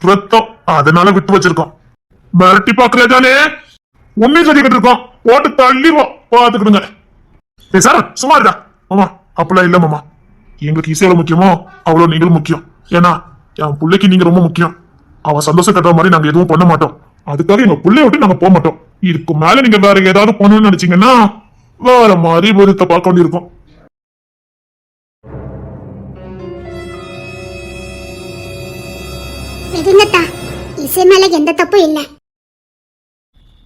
ரத்தம், அதனால விட்டு வச்சிருக்கோம். மிரட்டி பாக்குறதானே உண்மையை சொல்லிக்கிட்டு இருக்கோம். போட்டு தள்ளிடுவோம், பாத்துக்கிடுங்க. சார் சும்மா இருக்கா மாமா? அப்படிலாம் இல்ல மாமா. எங்களுக்கு இசை எவ்வளவு முக்கியமோ அவ்வளவு நீங்களும் முக்கியம். ஏன்னா என் பிள்ளைக்கு நீங்க ரொம்ப முக்கியம். அவன் சந்தோஷம் கட்டுற மாதிரி நாங்க எதுவும் பண்ண மாட்டோம். அதுக்காக எங்க பிள்ளைய விட்டு நாங்க போக மாட்டோம். இதுக்கு மேல நீங்க வேற ஏதாவது பண்ணணும்னு நினைச்சீங்கன்னா வேற மாதிரி விருத்த பார்க்க வேண்டியிருக்கும். இசை மேல எந்த தப்பும் இல்ல.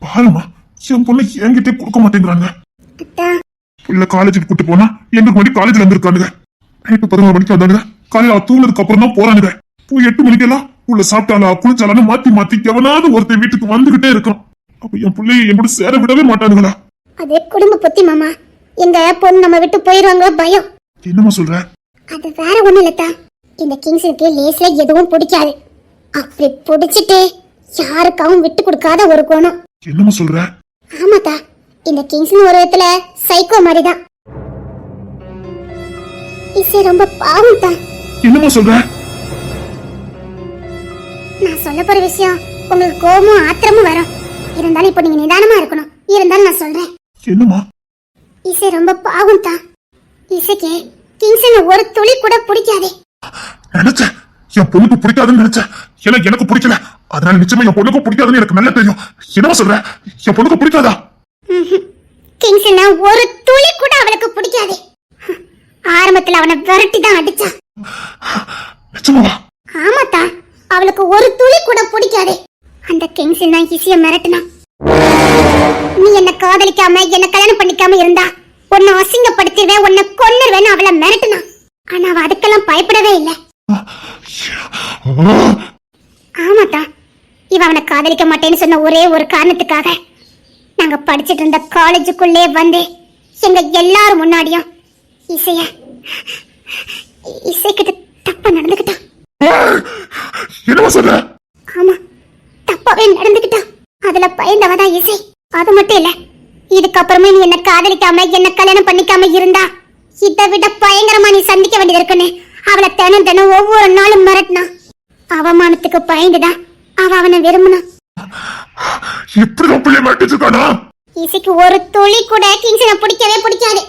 பாருமா, என் பொண்ணு என்கிட்ட கொடுக்க மாட்டேங்கிறாங்க. இல்ல காலேஜுக்கு கூட்டு போனா எங்களுக்கு மணி காலேஜ்ல இருந்திருக்கானுங்க. நைட்டு 11 மணிக்கு வந்தானுங்க. காலையில தூங்குறதுக்கு அப்புறம் தான் போறானுங்க. போய் 8 மணிக்கு எல்லாம் உள்ள சாப்பிட்டாலா குளிச்சாலான்னு மாத்தி மாத்தி எவனாவது ஒருத்தர் வீட்டுக்கு வந்துகிட்டே இருக்கும். அப்ப என் பிள்ளைய என் கூட சேர விடவே மாட்டானுங்களா? அதே குடும்ப பத்தி மாமா. எங்க பொண்ணு நம்ம விட்டு போயிருவாங்க பயம். என்னமா சொல்ற? அது வேற ஒண்ணு இல்லத்தா. இந்த கிங்ஸுக்கு லேஸ்ல எதுவும் பிடிக்காது. அப்படி பிடிச்சிட்டு யாருக்காவும் விட்டு கொடுக்காத ஒரு குணம். என்னமா சொல்ற? ஆமாத்தா, இந்த கிங்ஸ் ஒரு விதத்துல சைக்கோ மாதிரிதான். இசை ரொம்ப பாவம் தான். என்னமா சொல்ற? நான் சொல்ல போற விஷயம் உங்களுக்கு கோபமும் ஆத்திரமும் வரும். இருந்தாலும் இப்ப நீங்க நிதானமா இருக்கணும். இருந்தாலும் நான் சொல்றேன். என்னமா? இசை ரொம்ப பாவம் தான். இசைக்கு கிங்ஸ் ஒரு துளி கூட பிடிக்காதே. நினைச்சேன் என் பொண்ணுக்கு பிடிக்காதுன்னு நினைச்சேன். ஏன்னா எனக்கு பிடிக்கல. அதனால நிச்சயமா என் பொண்ணுக்கு பிடிக்காதுன்னு எனக்கு நல்லா தெரியும். என்னமா சொல்ற? என் பொண்ணுக்கு பிடிக்காதா? கிங்ஸ் ஒரு துளி கூட அவளுக்கு பிடிக்காது. ஆரம்பத்துல அவனை விரட்டி தான் அடிச்சான். நிச்சயமாவா? ஆமாத்தா, அவளுக்கு ஒரு துளி கூட பிடிக்காது. அந்த கிங்ஸ் தான் இசைய மிரட்டினான். நீ என்ன காதலிக்காம என்ன கல்யாணம் பண்ணிக்காம இருந்தா உன்னை அசிங்கப்படுத்திடுவேன், உன்னை கொன்னுருவேன்னு அவளை மிரட்டினான். ஆனா அவ அதுக்கெல்லாம் பயப்படவே இல்லை. ஆமாத்தா, இவ அவனை காதலிக்க மாட்டேன்னு சொன்ன ஒரே ஒரு காரணத்துக்காக நாங்க படிச்சிட்டு இருந்த காலேஜுக்குள்ளே வந்து எங்க எல்லாரும் முன்னாடியும் இசைக்கிட்ட தப்பா நடந்துகிட்டான். என்ன சொல்ற? ஆமா, தப்பாவே நடந்துகிட்டான். அதுல பயந்தவதான் இசை. அது மட்டும் இல்ல, இதுக்கப்புறமே நீ என்ன காதலிக்காம என்ன கல்யாணம் பண்ணிக்காம இருந்தா இதை விட பயங்கரமா நீ சந்திக்க வேண்டியது இருக்குன்னு அவளை தினம் தினம் ஒவ்வொரு நாளும் மிரட்டினான். அவமானத்துக்கு பயந்துதான் அவ அவனை விரும்பினான். இசைக்கு ஒரு துளி கூட கிங்ஸனை பிடிக்கவே பிடிக்காது.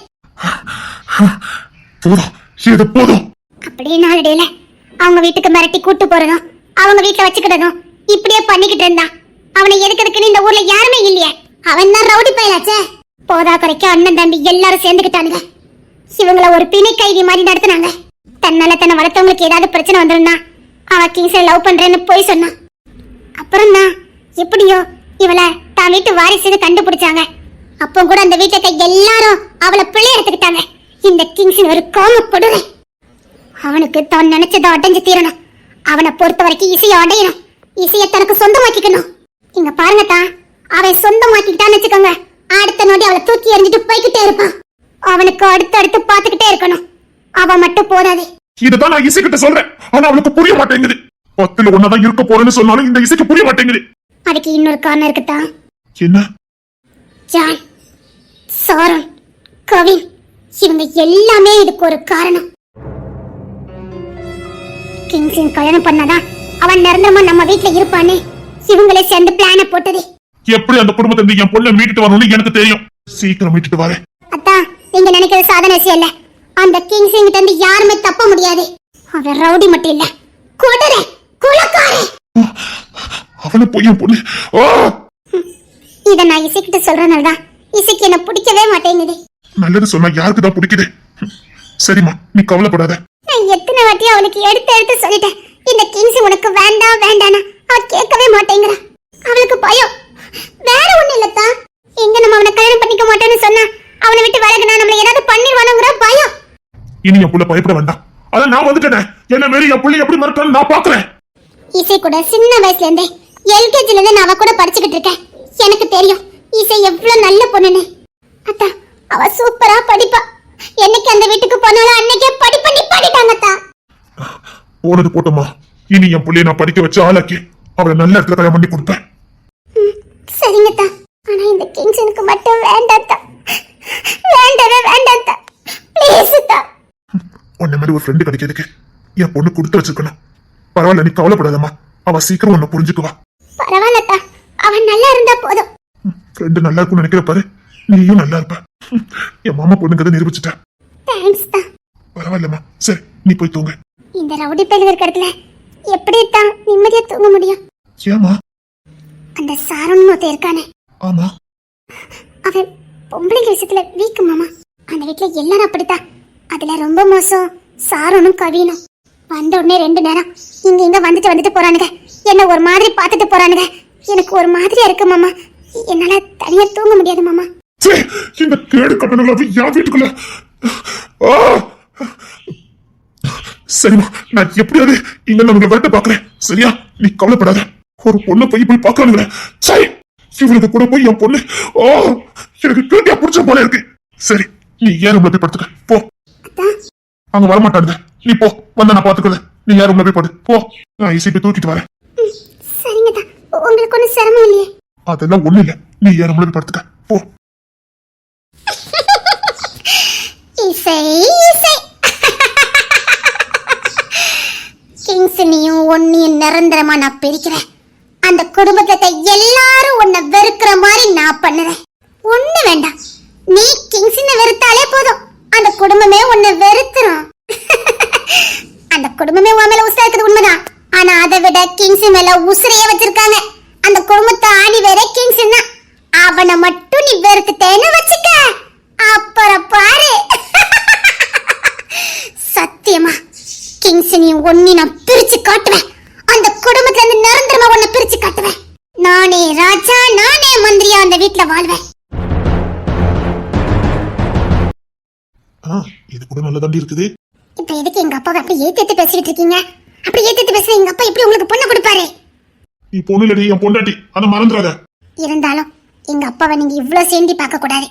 போதும். அப்படியே நாளடையில அவங்க வீட்டுக்கு மிரட்டி கூட்டு போறதும் அவங்க வீட்டுல வச்சுக்கிட்டதும் இப்படியே பண்ணிக்கிட்டு இருந்தான். அவனை எதுக்குன்னு இந்த ஊர்ல யாருமே இல்லையே. அவன் தான் ரவுடி பயலாச்சே. போதா குறைக்க அண்ணன் தம்பி எல்லாரும் சேர்ந்துக்கிட்டானுங்க. இவங்கள ஒரு பிணை கைதி மாதிரி நடத்தினாங்க. தன்னால தன்னை வளர்த்தவங்களுக்கு ஏதாவது பிரச்சனை வந்துருந்தா அவ கிங்ஸை லவ் பண்றேன்னு போய் சொன்னான். அப்புறம் தான் எப்படியோ இவளை தான் வீட்டு வாரிசுன்னு கண்டுபிடிச்சாங்க. அப்போ கூட அந்த வீட்டை எல்லாரும் அவளை பிள்ளை எடுத்துக்கிட்டாங்க. இந்த கிங்ஸின் ஒரு கோமப்படுறேன். அவனுக்கு தான் நினைச்சதை அடைஞ்சு தீரணும். அவனை பொறுத்த வரைக்கும் இசையை அடையணும். இசையை தனக்கு சொந்தமாக்கிக்கணும். இங்க பாருங்க தான், அவன் சொந்தமாக்கிக்கிட்டான்னு வச்சுக்கோங்க, அடுத்த நோடி அவளை தூக்கி எறிஞ்சிட்டு போய்கிட்டே இருப்பான். அவனுக்கு அடுத்து பாத்துக்கிட்டே இருக்கணும். அவ மட்டும் போதாது. இதுதான் நான் இசைக்கிட்ட சொல்றேன். ஆனா அவளுக்கு புரிய மாட்டேங்குது. 10ல ஒன்னதான் இருக்க போறேன்னு சொன்னாலும் இந்த இசைக்கு புரிய மாட்டேங்குது. அதுக்கு இன்னொரு காரணம் இருக்குதான். என்ன? ஜான், சாரன், கவின், இவங்க எல்லாமே இதுக்கு ஒரு காரணம். கிங்ஸின் கல்யாணம் பண்ணாதான் அவன் நிரந்தரமா நம்ம வீட்டுல இருப்பானே இவங்களே சேர்ந்து பிளான போட்டது. எப்படி அந்த குடும்பத்தை என் பொண்ணை மீட்டுட்டு வரணும்னு எனக்கு தெரியும். சீக்கிரம் மீட்டுட்டு வரேன். அதான் நீங்க நினைக்கிறது சாதாரண விஷயம் இல்ல. அந்த கிங்ஸின் கிட்ட இருந்து யாருமே தப்ப முடியாது. அவன் ரவுடி மட்டும் இல்ல, கொடரே, குலக்காரே. அவனை போய் என் பொண்ணு. இத நான் இசைக்கிட்ட சொல்றனாலதான் இசைக்கு என்ன பிடிக்கவே மாட்டேங்குது. நல்லது சொன்னா யாருக்கு தான் பிடிக்குது? சரிம்மா, நீ கவலைப்படாத. நான் எத்தனை வாட்டி அவளுக்கு எடுத்து சொல்லிட்டேன், இந்த கிங்ஸ் உனக்கு வேண்டாம் வேண்டானா அவ கேட்கவே மாட்டேங்கிறா. அவளுக்கு பயம், வேற ஒண்ணு இல்லத்தா. எங்க நம்ம அவனை கல்யாணம் பண்ணிக்க மாட்டோம்னு சொன்னா அவனை விட்டு விலகுனா நம்மள ஏதாவது பண்ணிடுவானுங்கிற பயம். இனி என் புள்ள பயப்பட வேண்டாம். அதான் நான் வந்துட்டேன். என்ன மாரி என் புள்ள எப்படி மறக்கணும் நான் பாக்குறேன். இசை கூட சின்ன வயசுல இருந்தே எல்கேஜில இருந்து நான் அவ கூட படிச்சுக்கிட்டு இருக்கேன். எனக்கு தெரியும் இசை எவ்வளவு நல்ல பொண்ணுன்னு. அத்தா, அவ சூப்பரா படிப்பா. என்னைக்கு அந்த வீட்டுக்கு போனாலும் அன்னைக்கே படிப்பா நிப்பாட்டிட்டாங்க அத்தா. போனது போட்டோமா, இனி என் பிள்ளைய நான் படிக்க வச்சு ஆளாக்கி அவளை நல்ல இடத்துல கல்யாணம் பண்ணி கொடுப்பேன். சரிங்கத்தா. ஆனா இந்த கிங்ஸ் எனக்கு மட்டும் வேண்டாத்தா. வேண்டவே வேண்டாத்தா. ப்ளீஸ் தா. உன்ன மாதிரி ஒரு ஃப்ரெண்டு கிடைக்கிறதுக்கு என் பொண்ணு கொடுத்து வச்சிருக்கணும். பரவாயில்ல, நீ கவலைப்படாதம்மா. அவ சீக்கிரம் உன்னை புரிஞ்சுக்குவா. பரவாயில்லத்தா, அவன் நல்லா இருந்தா போதும். ஃப்ரெண்டு நல்லா இருக்கும்னு நினைக்கிற பாரு, நீயும் நல்லா இருப்ப. என் மாமா பொண்ணுங்கிறத நிரூபிச்சுட்ட. தேங்க்ஸ் தா. பரவாயில்லம்மா, சரி நீ போய் தூங்க. இந்த ரவுடி பையன் இருக்க இடத்துல எப்படி தான் நிம்மதியா தூங்க முடியும்? ஏமா? அந்த சாரன் ஒருத்தன் இருக்கானே, ஆமா, அவன் பொம்பளைங்க விஷயத்துல வீக்கு மாமா. அந்த வீட்டுல எல்லாரும் அப்படித்தான். அதுல ரொம்ப மோசம் சாரனும் கவினும். வந்த உடனே 2 நேரம் இங்க வந்துட்டு போறானுங்க. என்ன ஒரு மாதிரி பார்த்துட்டு போறானுங்க. எனக்கு ஒரு மாதிரியா இருக்கு மாமா. என்னால தனியா தூங்க முடியாது மாமா. இந்த கேடு கட்டணங்கள என் வீட்டுக்குள்ள. சரிம்மா, நான் எப்படியாவது இங்க நம்மள விரட்ட பாக்குறேன். சரியா? நீ கவலைப்படாத. ஒரு பொண்ணை போய் பாக்குறானுங்களே. சரி, இவனுக்கு கூட போய் என் பொண்ணு எனக்கு கேட்டியா புடிச்ச போல இருக்கு. சரி, நீ ஏன் ரூம்ல போய் படுத்துக்க போ. அங்க வரமாட்டானுங்க. நீ போ, வந்தா நான் பாத்துக்கிறேன். நீ ஏன் ரூம்ல போய் படு போ. நான் ஈஸி போய் தூக்கிட்டு வரேன். சரிங்கதா, உங்களுக்கு ஒன்றும் சிரமம் இல்லையே? அதெல்லாம் ஒண்ணு இல்ல. நீ ஏன் ரூம்ல போய் படுத்துக்க போ. இசை இசை கிங்ஸ்னியும் ஒன்னையும் நிரந்தரமா நான் பிரிக்கிறேன். அந்த குடும்பத்தை எல்லாரும் உன்னை வெறுக்கிற மாதிரி நான் பண்ணுறேன். ஒண்ணு வேண்டாம், நீ கிங்ஸ்னை வெறுத்தாலே போதும், அந்த குடும்பமே உன்னை வெறுத்துரும். அந்த குடும்பமே உன் மேல உசுரா இருக்குது உண்மைதான். ஆனா அதை விட கிங்ஸ் மேல உசுரையே வச்சிருக்காங்க. அந்த குடும்பத்தை ஆடி வேற கிங்ஸ் தான். அவனை மட்டும் நீ வெறுத்துட்டேன்னு வச்சுக்க, அப்புறம் பாரு. சத்தியமா கிங்ஸ் நீ ஒன்னி நான் பிரிச்சு காட்டுவேன். அந்த குடும்பத்துல இருந்து நிரந்தரமா உன்னை பிரிச்சு காட்டுவேன். நானே ராஜா, நானே மந்திரியா அந்த வீட்டுல வாழ்வேன். இது கூட நல்லதாண்டி இருக்குது. இப்ப எதுக்கு எங்க அப்பாவை அப்படி ஏத்தி பேசிட்டு இருக்கீங்க? அப்படி ஏத்தி பேசுற எங்க அப்பா எப்படி உங்களுக்கு பொண்ணு கொடுப்பாரு? நீ பொண்ணு இல்லடி, என் பொண்டாட்டி. அதை மறந்துடாத. இருந்தாலும் எங்க அப்பாவை நீங்க இவ்வளவு சேர்ந்து பார்க்க கூடாது.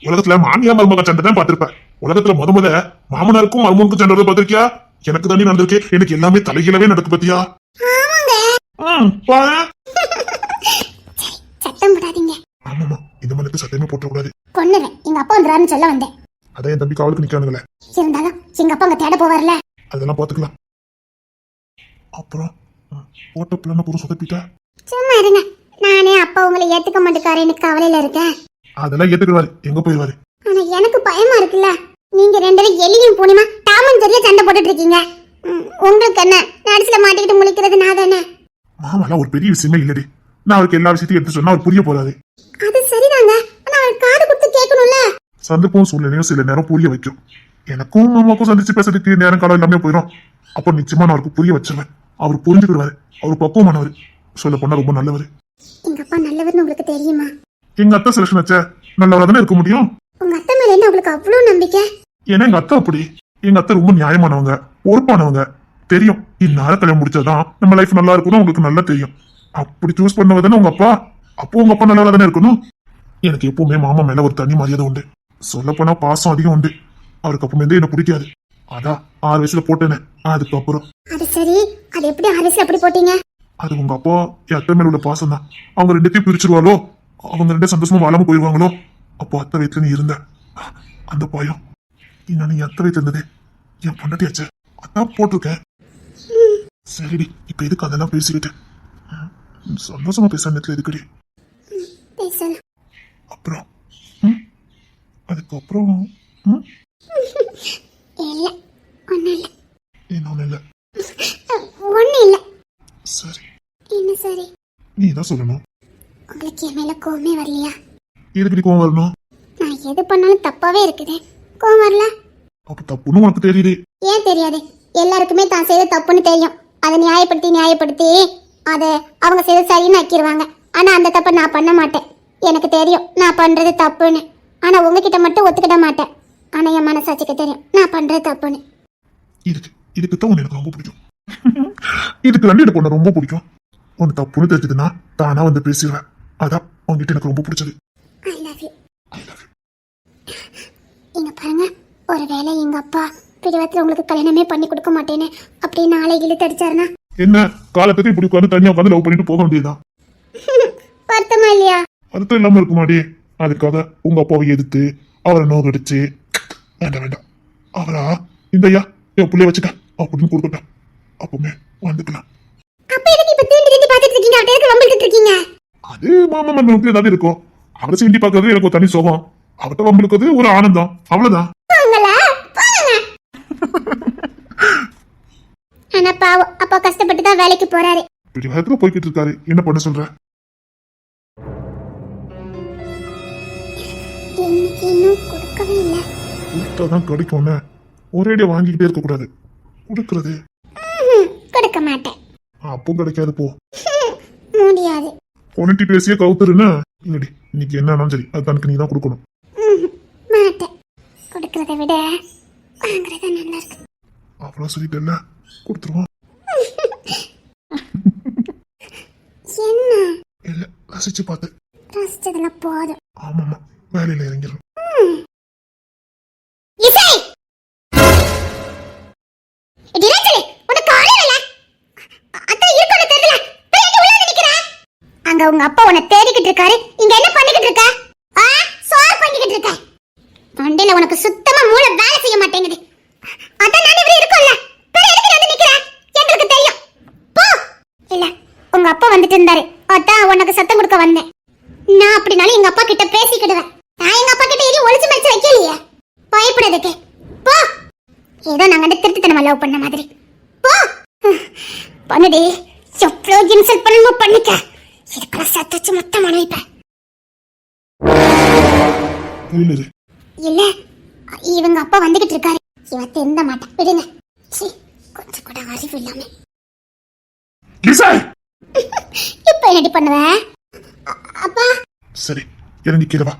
உலகத்துல மாமியா மருமக சண்டை தான் பாத்திருப்ப. உலகத்துல முத மாமனாருக்கும் மருமனுக்கும் சண்டை பாத்திருக்கியா? எனக்கு தாண்டி நடந்திருக்கு. எனக்கு எல்லாமே தலைகீழவே நடக்கு பத்தியா? சட்டம் போடாதீங்க. ஆமாமா, இந்த மாதிரி சட்டமே போட்ட கூடாது. கொன்னுறேன். எங்க அப்பா வந்துறாருன்னு சொல்ல வந்தேன். அதான் என் தம்பி காவலுக்கு நிக்கானுங்களே. இருந்தாலும் எங்க அப்பா அங்க தேட போவார்ல. அதெல்லாம் பாத்துக்கலாம். அப்புறம் போட்ட பிள்ளை பூரா சொதப்பிட்டா. சும்மா இருங்க. நானே அப்பா உங்களை ஏத்துக்க மாட்டேக்காரேன்னு கவலையில இருக்கேன். அதெல்லாம் ஏத்துக்குவாரு. எங்க போயிடுவாரு? ஆனா எனக்கு பயமா இருக்குல்ல. நீங்க 2 பேரும் எலியும் பூனிமா டாமன் சரியா சண்டை போட்டுட்டு இருக்கீங்க. உங்களுக்கு என்ன நடிச்சுல மாட்டிக்கிட்டு முழிக்கிறது நான் தானே. மாமாலாம் ஒரு பெரிய விஷயமே இல்லடி. நான் அவருக்கு எல்லா விஷயத்தையும் எடுத்து சொன்னா அவர் புரிய போறாரு. அது சரிதாங்க. ஆனா அவர் காது கொடுத்து கேட்கணும்ல. சந்தர்ப்பம் சூழ்நிலையும் சில நேரம் புரிய வைக்கும். எனக்கும் மாமாக்கும் சந்திச்சு பேசுறதுக்கு நேரம் காலம் எல்லாமே போயிடும். அப்போ நிச்சயமா நான் அவருக்கு புரிய வச்சிருவேன். அவர் புரிஞ்சுக்கிடுவாரு. அவர் பக்குவமானவர். சொல்ல போனா ரொம்ப நல்லவர். எங்க அப்பா நல்லவர்னு உங்களுக்கு தெரியுமா? எங்க அத்தை செலக்ஷன் வச்ச நல்லவரா தானே இருக்க முடியும். உங்க அத்தை மேல என்ன உங்களுக்கு அவ்வளவு நம்பிக்கை? ஏன்னா எங்க அத்தை அப்படி. எங்க அத்தை ரொம்ப நியாயமானவங்க, பொறுப்பானவங்க. தெரியும் இந்நேரம் கல்யாணம் முடிச்சாதான் நம்ம லைஃப் நல்லா இருக்கும்னு உங்களுக்கு நல்லா தெரியும். அப்படி சூஸ் பண்ணவ தானே உங்க அப்பா. அப்போ உங்க அப்பா நல்லா தானே இருக்கணும். எனக்கு எப்பவுமே மாமா மேல ஒரு தனி மரியாதை உண்டு. சொல்ல போனா பாசம் அதிகம் உண்டு. அவருக்கு அப்பமே என்ன பிடிக்காது. அதான் 6 வயசுல போட்டேனே. அதுக்கப்புறம் அது சரி, அது எப்படி 6 வயசுல அப்படி போட்டீங்க? அது உங்க அப்பா என் அத்தை மேல உள்ள பாசம் தான். அவங்க 2த்தையும் பிரிச்சிருவாளோ, அவங்க 2 சந்தோஷமா வாழாம போயிருவாங்களோ. அப்போ அத்தை வயிற்றுல நீ இருந்த அந்த பயம் இன்னும் என் அத்தை வயிற்று இருந்தது என் பொண்டாட்டியாச்சு. அதான் போட்டிருக்கேன். சரிடி, இப்ப எதுக்கு அதெல்லாம் பேசிக்கிட்டு? சந்தோஷமா பேச நேரத்துல எதுக்குடி? அப்புறம் அதுக்கப்புறம் சரி, என்ன சரி? நீ தான் சொல்லணும். உங்களுக்கு என் மேல கோவமே வரலையா? எதுக்கடி கோவம் வரணும்? நான் எது பண்ணாலும் தப்பாவே இருக்குது. கோவம் வரல? அப்ப தப்புன்னு உனக்கு தெரியுது. ஏன் தெரியாது? எல்லாருக்குமே தான் செய்த தப்புன்னு தெரியும். அதை நியாயப்படுத்தி அதை அவங்க செய்த சரின்னு ஆக்கிடுவாங்க. ஆனா அந்த தப்பை நான் பண்ண மாட்டேன். எனக்கு தெரியும் நான் பண்றது தப்புன்னு. ஆனா உங்ககிட்ட மட்டும் ஒத்துக்கிட மாட்டேன். ஆனா என் மனசாட்சிக்கு தெரியும் நான் பண்றது தப்புன்னு. இதுக்கு தான் எனக்கு ரொம்ப பிடிக்கும். இதுக்கு ரெண்டு பொண்ணு ரொம்ப பிடிக்கும். உனக்கு தப்புன்னு தெரிஞ்சதுன்னா தானா வந்து பேசிடுவேன். அதான் உங்ககிட்ட எனக்கு ரொம்ப பிடிச்சது. I love you. இங்க பாருங்க, ஒருவேளை எங்க அப்பா பிடிவாத்துல உங்களுக்கு கல்யாணமே பண்ணி கொடுக்க மாட்டேன்னு அப்படி நாளை இழுத்து அடிச்சாருன்னா என்ன காலத்துக்கு இப்படி உட்காந்து தனியா உட்காந்து லவ் பண்ணிட்டு போக வேண்டியதுதான். வருத்தமா இல்லையா? அதுதான் இல்லாம இருக்குமாடி. அதுக்காக உங்க அப்பாவை எதிர்த்து அவரை நோகடிச்சு வேண்டாம் வேண்டாம் அவரா இந்தயா என் பிள்ளைய வச்சுக்க அப்படின்னு கொடுக்கட்டும், அப்பவுமே வந்துக்கலாம். அப்ப எதுக்கு இப்ப தீண்டி தீண்டி பாத்துட்டு இருக்கீங்க? அவட்ட எதுக்கு வம்பிட்டு இருக்கீங்க? அது மாமா மன்மனுக்கு ஏதாவது இருக்கும். அவரை சீண்டி பாக்குறது எனக்கு ஒரு தனி சோகம், அவர்கிட்ட வம்பிழுக்கிறது ஒரு ஆனந்தம், அவ்வளவுதான். ஆனா பாவம் அப்பா கஷ்டப்பட்டு தான் வேலைக்கு போறாரு. இப்படி வேகத்துல போய்கிட்டு இருக்காரு, என்ன பண்ண சொல்ற? இன்னைக்கு இன்னும் கொடுக்கவே இல்ல. கொடுத்தாதான் கிடைக்கும்னு ஒரேடியா வாங்கிக்கிட்டே இருக்க கூடாது. கொடுக்கறது கொடுக்க மாட்டேன். அப்போ கிடைக்காது போ. முடியாது. கொனட்டி பேசிய கவுத்துருன்னு இல்லடி, இன்னைக்கு என்ன சரி அது தனக்கு நீ தான் கொடுக்கணும். மாட்டேன். கொடுக்கறத விட வாங்குறது நல்லா இருக்கு. அவ்வளவு சொல்லிட்டல, கொடுத்துருவோம். என்ன இல்ல ரசிச்சு பார்த்து ரசிச்சதுல போதும். ஆமாமா வேலையில இறங்கிடும். இசை இது ரேச்சலே உனக்கு ஆளல அத்தை இருக்கணும் தெரியல. பேடி உள்ள நிக்கிற. அங்க உங்க அப்பா உன்னை தேடிக்கிட்டு இருக்காரு. இங்க என்ன பண்ணிக்கிட்டு இருக்க? சோறு பண்ணிக்கிட்டு இருக்க. மண்டையில உனக்கு சுத்தமா மூளை வேலை செய்ய மாட்டேங்குது. அதான் நான் இப்படி இருக்கோம்ல. பேடி எதுக்கு வந்து நிக்கிற? எங்களுக்கு தெரியும். போ. இல்ல உங்க அப்பா வந்துட்டு இருந்தாரு, அதான் உனக்கு சத்தம் கொடுக்க வந்தேன். நான் அப்படினாலும் எங்க அப்பா கிட்ட பேசிக்கிடுவேன். நான் எங்க அப்பா கிட்ட எதுவும் ஒளிச்சு மறைச்சு வைக்கலையே. பயப்படாதே போ. ஏதோ நாங்க திருட்டுத்தனமா லவ் பண்ண மாதிரி. போ பண்ணுடி. எவ்வளோ இன்சல்ட் பண்ணணுமோ பண்ணிக்க. இதுக்கெல்லாம் சத்தச்சு மொத்தம் அனுப்பிப்பேன். இல்ல இவங்க அப்பா வந்துகிட்டு இருக்காரு. இவ திருந்த மாட்டா, விடுங்க. கொஞ்சம் கூட அறிவு இல்லாம இப்ப என்னடி பண்ணுவ? அப்பா சரி இறங்கி கீழே வா.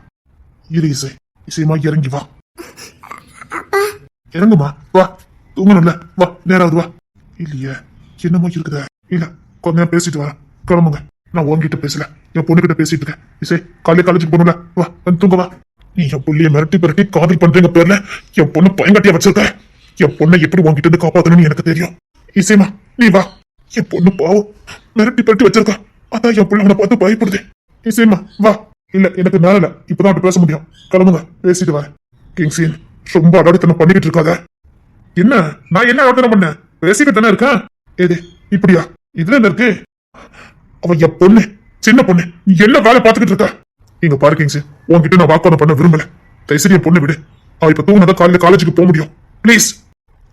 இரு இசை, இசைமா இறங்கி வா. அப்பா இறங்குமா, வா. தூங்கணும்ல, வா நேராவது வா. இல்லையே என்னமோ இருக்குதா? இல்ல கொஞ்ச நேரம் பேசிட்டு வர, கிளம்புங்க. நான் உன்கிட்ட பேசல, என் பொண்ணு கிட்ட பேசிட்டு இருக்கேன். இசை காலையில காலேஜுக்கு போகணும்ல, வா வந்து தூங்க வா. நீ என் புள்ளிய மிரட்டி மிரட்டி காதல் பண்றீங்க பேர்ல என் பொண்ணு பயங்கட்டியா வச்சிருக்க. என் பொண்ணை எப்படி உன்கிட்ட இருந்து காப்பாத்தணும்னு எனக்கு தெரியும். இசைமா நீ வா. என் பொண்ணு பாவம் மிரட்டி மிரட்டி வச்சிருக்கா, அதான் என் பிள்ளை அவனை பார்த்து பயப்படுது. இசைமா வா. இல்ல எனக்கு மேல இல்ல, இப்பதான் அப்படி பேச முடியும். கிளம்புங்க, பேசிட்டு வரேன். கிங்ஸின் ரொம்ப அடாடித்தனம் பண்ணிக்கிட்டு இருக்காத. என்ன நான் என்ன அடாடித்தனம் பண்ணேன்? பேசிக்கிட்டு தானே இருக்கேன். ஏது இப்படியா? இதுல என்ன இருக்கு? அவ என் பொண்ணு, சின்ன பொண்ணு, நீ என்ன வேலை பார்த்துக்கிட்டு இருக்க? இங்க பாரு கிங்ஸ், உன்கிட்ட நான் வாக்குவாதம் பண்ண விரும்பல. தயவுசெய்து என் பொண்ணு விடு. அவ இப்ப தூங்கினதான் காலையில காலேஜுக்கு போக முடியும். பிளீஸ்.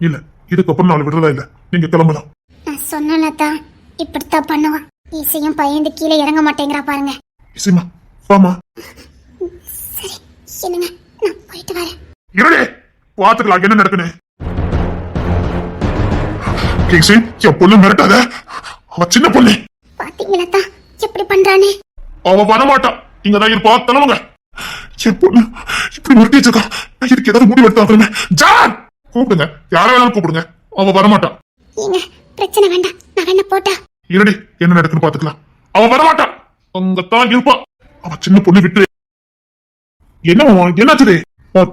இல்ல இதுக்கப்புறம் நான் விடுறதா இல்ல, நீங்க கிளம்பலாம். நான் சொன்னதான் இப்படித்தான் பண்ணுவான். இசையும் பயந்து கீழே இறங்க மாட்டேங்கிறா பாருங்க. இசைமா வாமா. சரி என்னங்க, நான் போயிட்டு வரேன். இருடே, பாத்துக்கலாம் என்ன நடக்குன்னு. கிங்ஸ் என் பொண்ணு மிரட்டாத, அவ சின்ன பொண்ணு. பாத்தீங்களா எப்படி பண்றானே? அவ வரமாட்டா, இங்கதான் இருப்பா. தலைவங்க என் பொண்ணு இப்படி மிரட்டி வச்சிருக்கா. இதுக்கு ஏதாவது முடிவு எடுத்தாங்க. ஜான் கூப்பிடுங்க, யார வேணாலும் கூப்பிடுங்க. அவ வரமாட்டா. ஏங்க பிரச்சனை வேண்டாம், நான் வேணா போட்டா. இருடி என்ன நடக்குன்னு பாத்துக்கலாம். அவ வரமாட்டா, அங்கத்தான் இருப்பா. அவ சின்ன பொண்ணு விட்டு. என்னவா என்னாச்சு?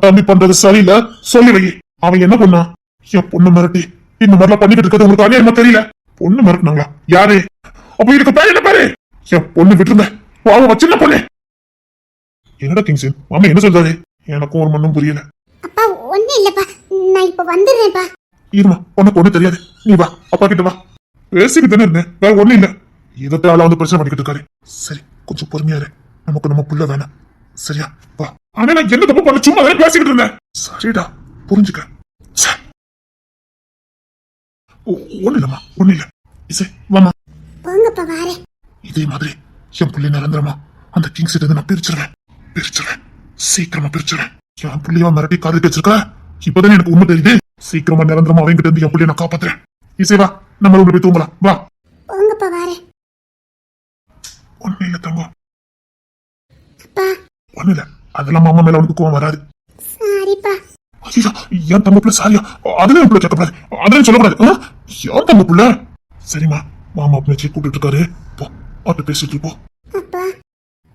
தம்பி பண்றது சரியில்லை, சொல்லி வை. அவன் என்ன பண்ணா? என் பொண்ணு மிரட்டி இந்த மாதிரிலாம் பண்ணிட்டு இருக்கிறது உங்களுக்கு அநியாயமா தெரியல? பொண்ணு மிரட்டினாங்களா? யாரு? அப்ப இதுக்கு பேர் என்ன பேரு? என் பொண்ணு விட்டுருந்த அவ சின்ன பொண்ணு. என்னடா கிங்ஸன் மாமா என்ன சொல்றாரு? எனக்கும் ஒரு மண்ணும் புரியல. அப்பா ஒண்ணு இல்லப்பா, நான் இப்ப வந்துடுறேன்ப்பா. இருமா, உனக்கு ஒண்ணு தெரியாது. நீ வா, அப்பா கிட்ட வா. பேசிக்கிட்டு தானே இருந்தேன், வேற ஒண்ணு இல்ல. இதத்தை ஆளா வந்து பிரச்சனை பண்ணிக்கிட்டு இருக்காரு. சரி கொஞ்சம் பொறுமையா இரு, நமக்கு நம்ம புள்ள வேணாம். சரியா வா. ஆனா நான் என்ன தப்பு பண்ண, சும்மா தானே பேசிக்கிட்டு இருந்தேன். சரிடா புரிஞ்சுக்க. ஒண்ணு இல்லம்மா, ஒண்ணு இல்ல. இசை வாமா. போங்கப்பா வாரேன். இதே மாதிரி என் புள்ளி நிரந்தரமா அந்த கிங்ஸ் கிட்ட நான் பிரிச்சிருவேன். சீக்கிரமா பிரிச்சிருவேன். என் புள்ளியா மிரட்டி காதல் வச்சிருக்க. இப்பதான் எனக்கு உண்மை தெரியுது. சீக்கிரமா நிரந்தரமா அவங்க கிட்ட இருந்து என் புள்ளிய நான் காப்பாத்துறேன். இசை வா, நம்ம ரூம்ல போய் தூங்கலாம் வா. போங்கப்பா வாரேன். ஒண்ணு இல்ல தங்கம், அப்பா ஒண்ணு இல்ல. அதெல்லாம் மாமா மேல உனக்கு கோவம் வராது. சாரிப்பா. ஐயா ஏன் தங்க பிள்ளை சாரியா? அதுல என் பிள்ளை கேட்கக்கூடாது, அதெல்லாம் சொல்லக்கூடாது. ஏன் தங்க பிள்ளை? சரிம்மா, மாமா பேச்சு கூப்பிட்டு இருக்காரு, போ அவர்கிட்ட பேசிட்டு இருப்போம். அப்பா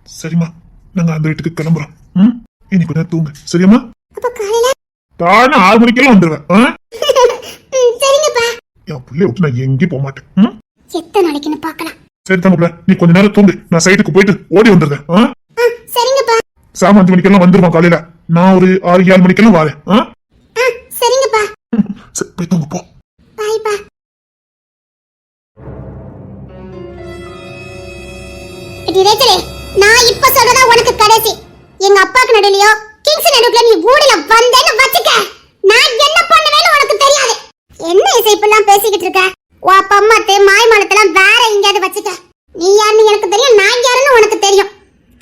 சரிம்மா, நாங்க அந்த வீட்டுக்கு கிளம்புறோம். இன்னைக்கு கொஞ்சம் தூங்க சரியாம்மா? அப்ப காலையில தானே 6 மணிக்கெல்லாம் வந்துருவேன். சரிங்கப்பா. என் பிள்ளைய விட்டு நான் எங்கேயும் போக மாட்டேன். எத்தனை நாளைக்குன்னு பார்க்கலாம். சரி தங்கப்புல, நீ கொஞ்ச நேரம் தூங்கு, நான் சைட்டுக்கு போயிட்டு ஓடி வந்துடுறேன். சரிங்கப்பா. சாம 5 மணிக்கெல்லாம் வந்துருவான் காலையில. நான் ஒரு 6-7 மணிக்கெல்லாம் வரேன். சரிங்கப்பா. சரி, போய் தூங்கு போ. பாய்ப்பா. ரேச்சலே, நான் இப்ப சொல்றதா உனக்கு கடைசி. எங்க அப்பாக்கு நடுவுலயோ கிங்ஸ் நடுவுல நீ ஊடல வந்தேன்னு வச்சுக்க, நான் என்ன பண்ணுவேன்னு உனக்கு தெரியாது. என்ன இசைப்பெல்லாம் பேசிக்கிட்டு இருக்க? உன் அப்பா அம்மாத்து மாய்மாலத்தெல்லாம் வேற எங்கேயாவது வச்சுக்க. நீ யாருன்னு எனக்கு தெரியும், நான் யாருன்னு உனக்கு தெரியும்.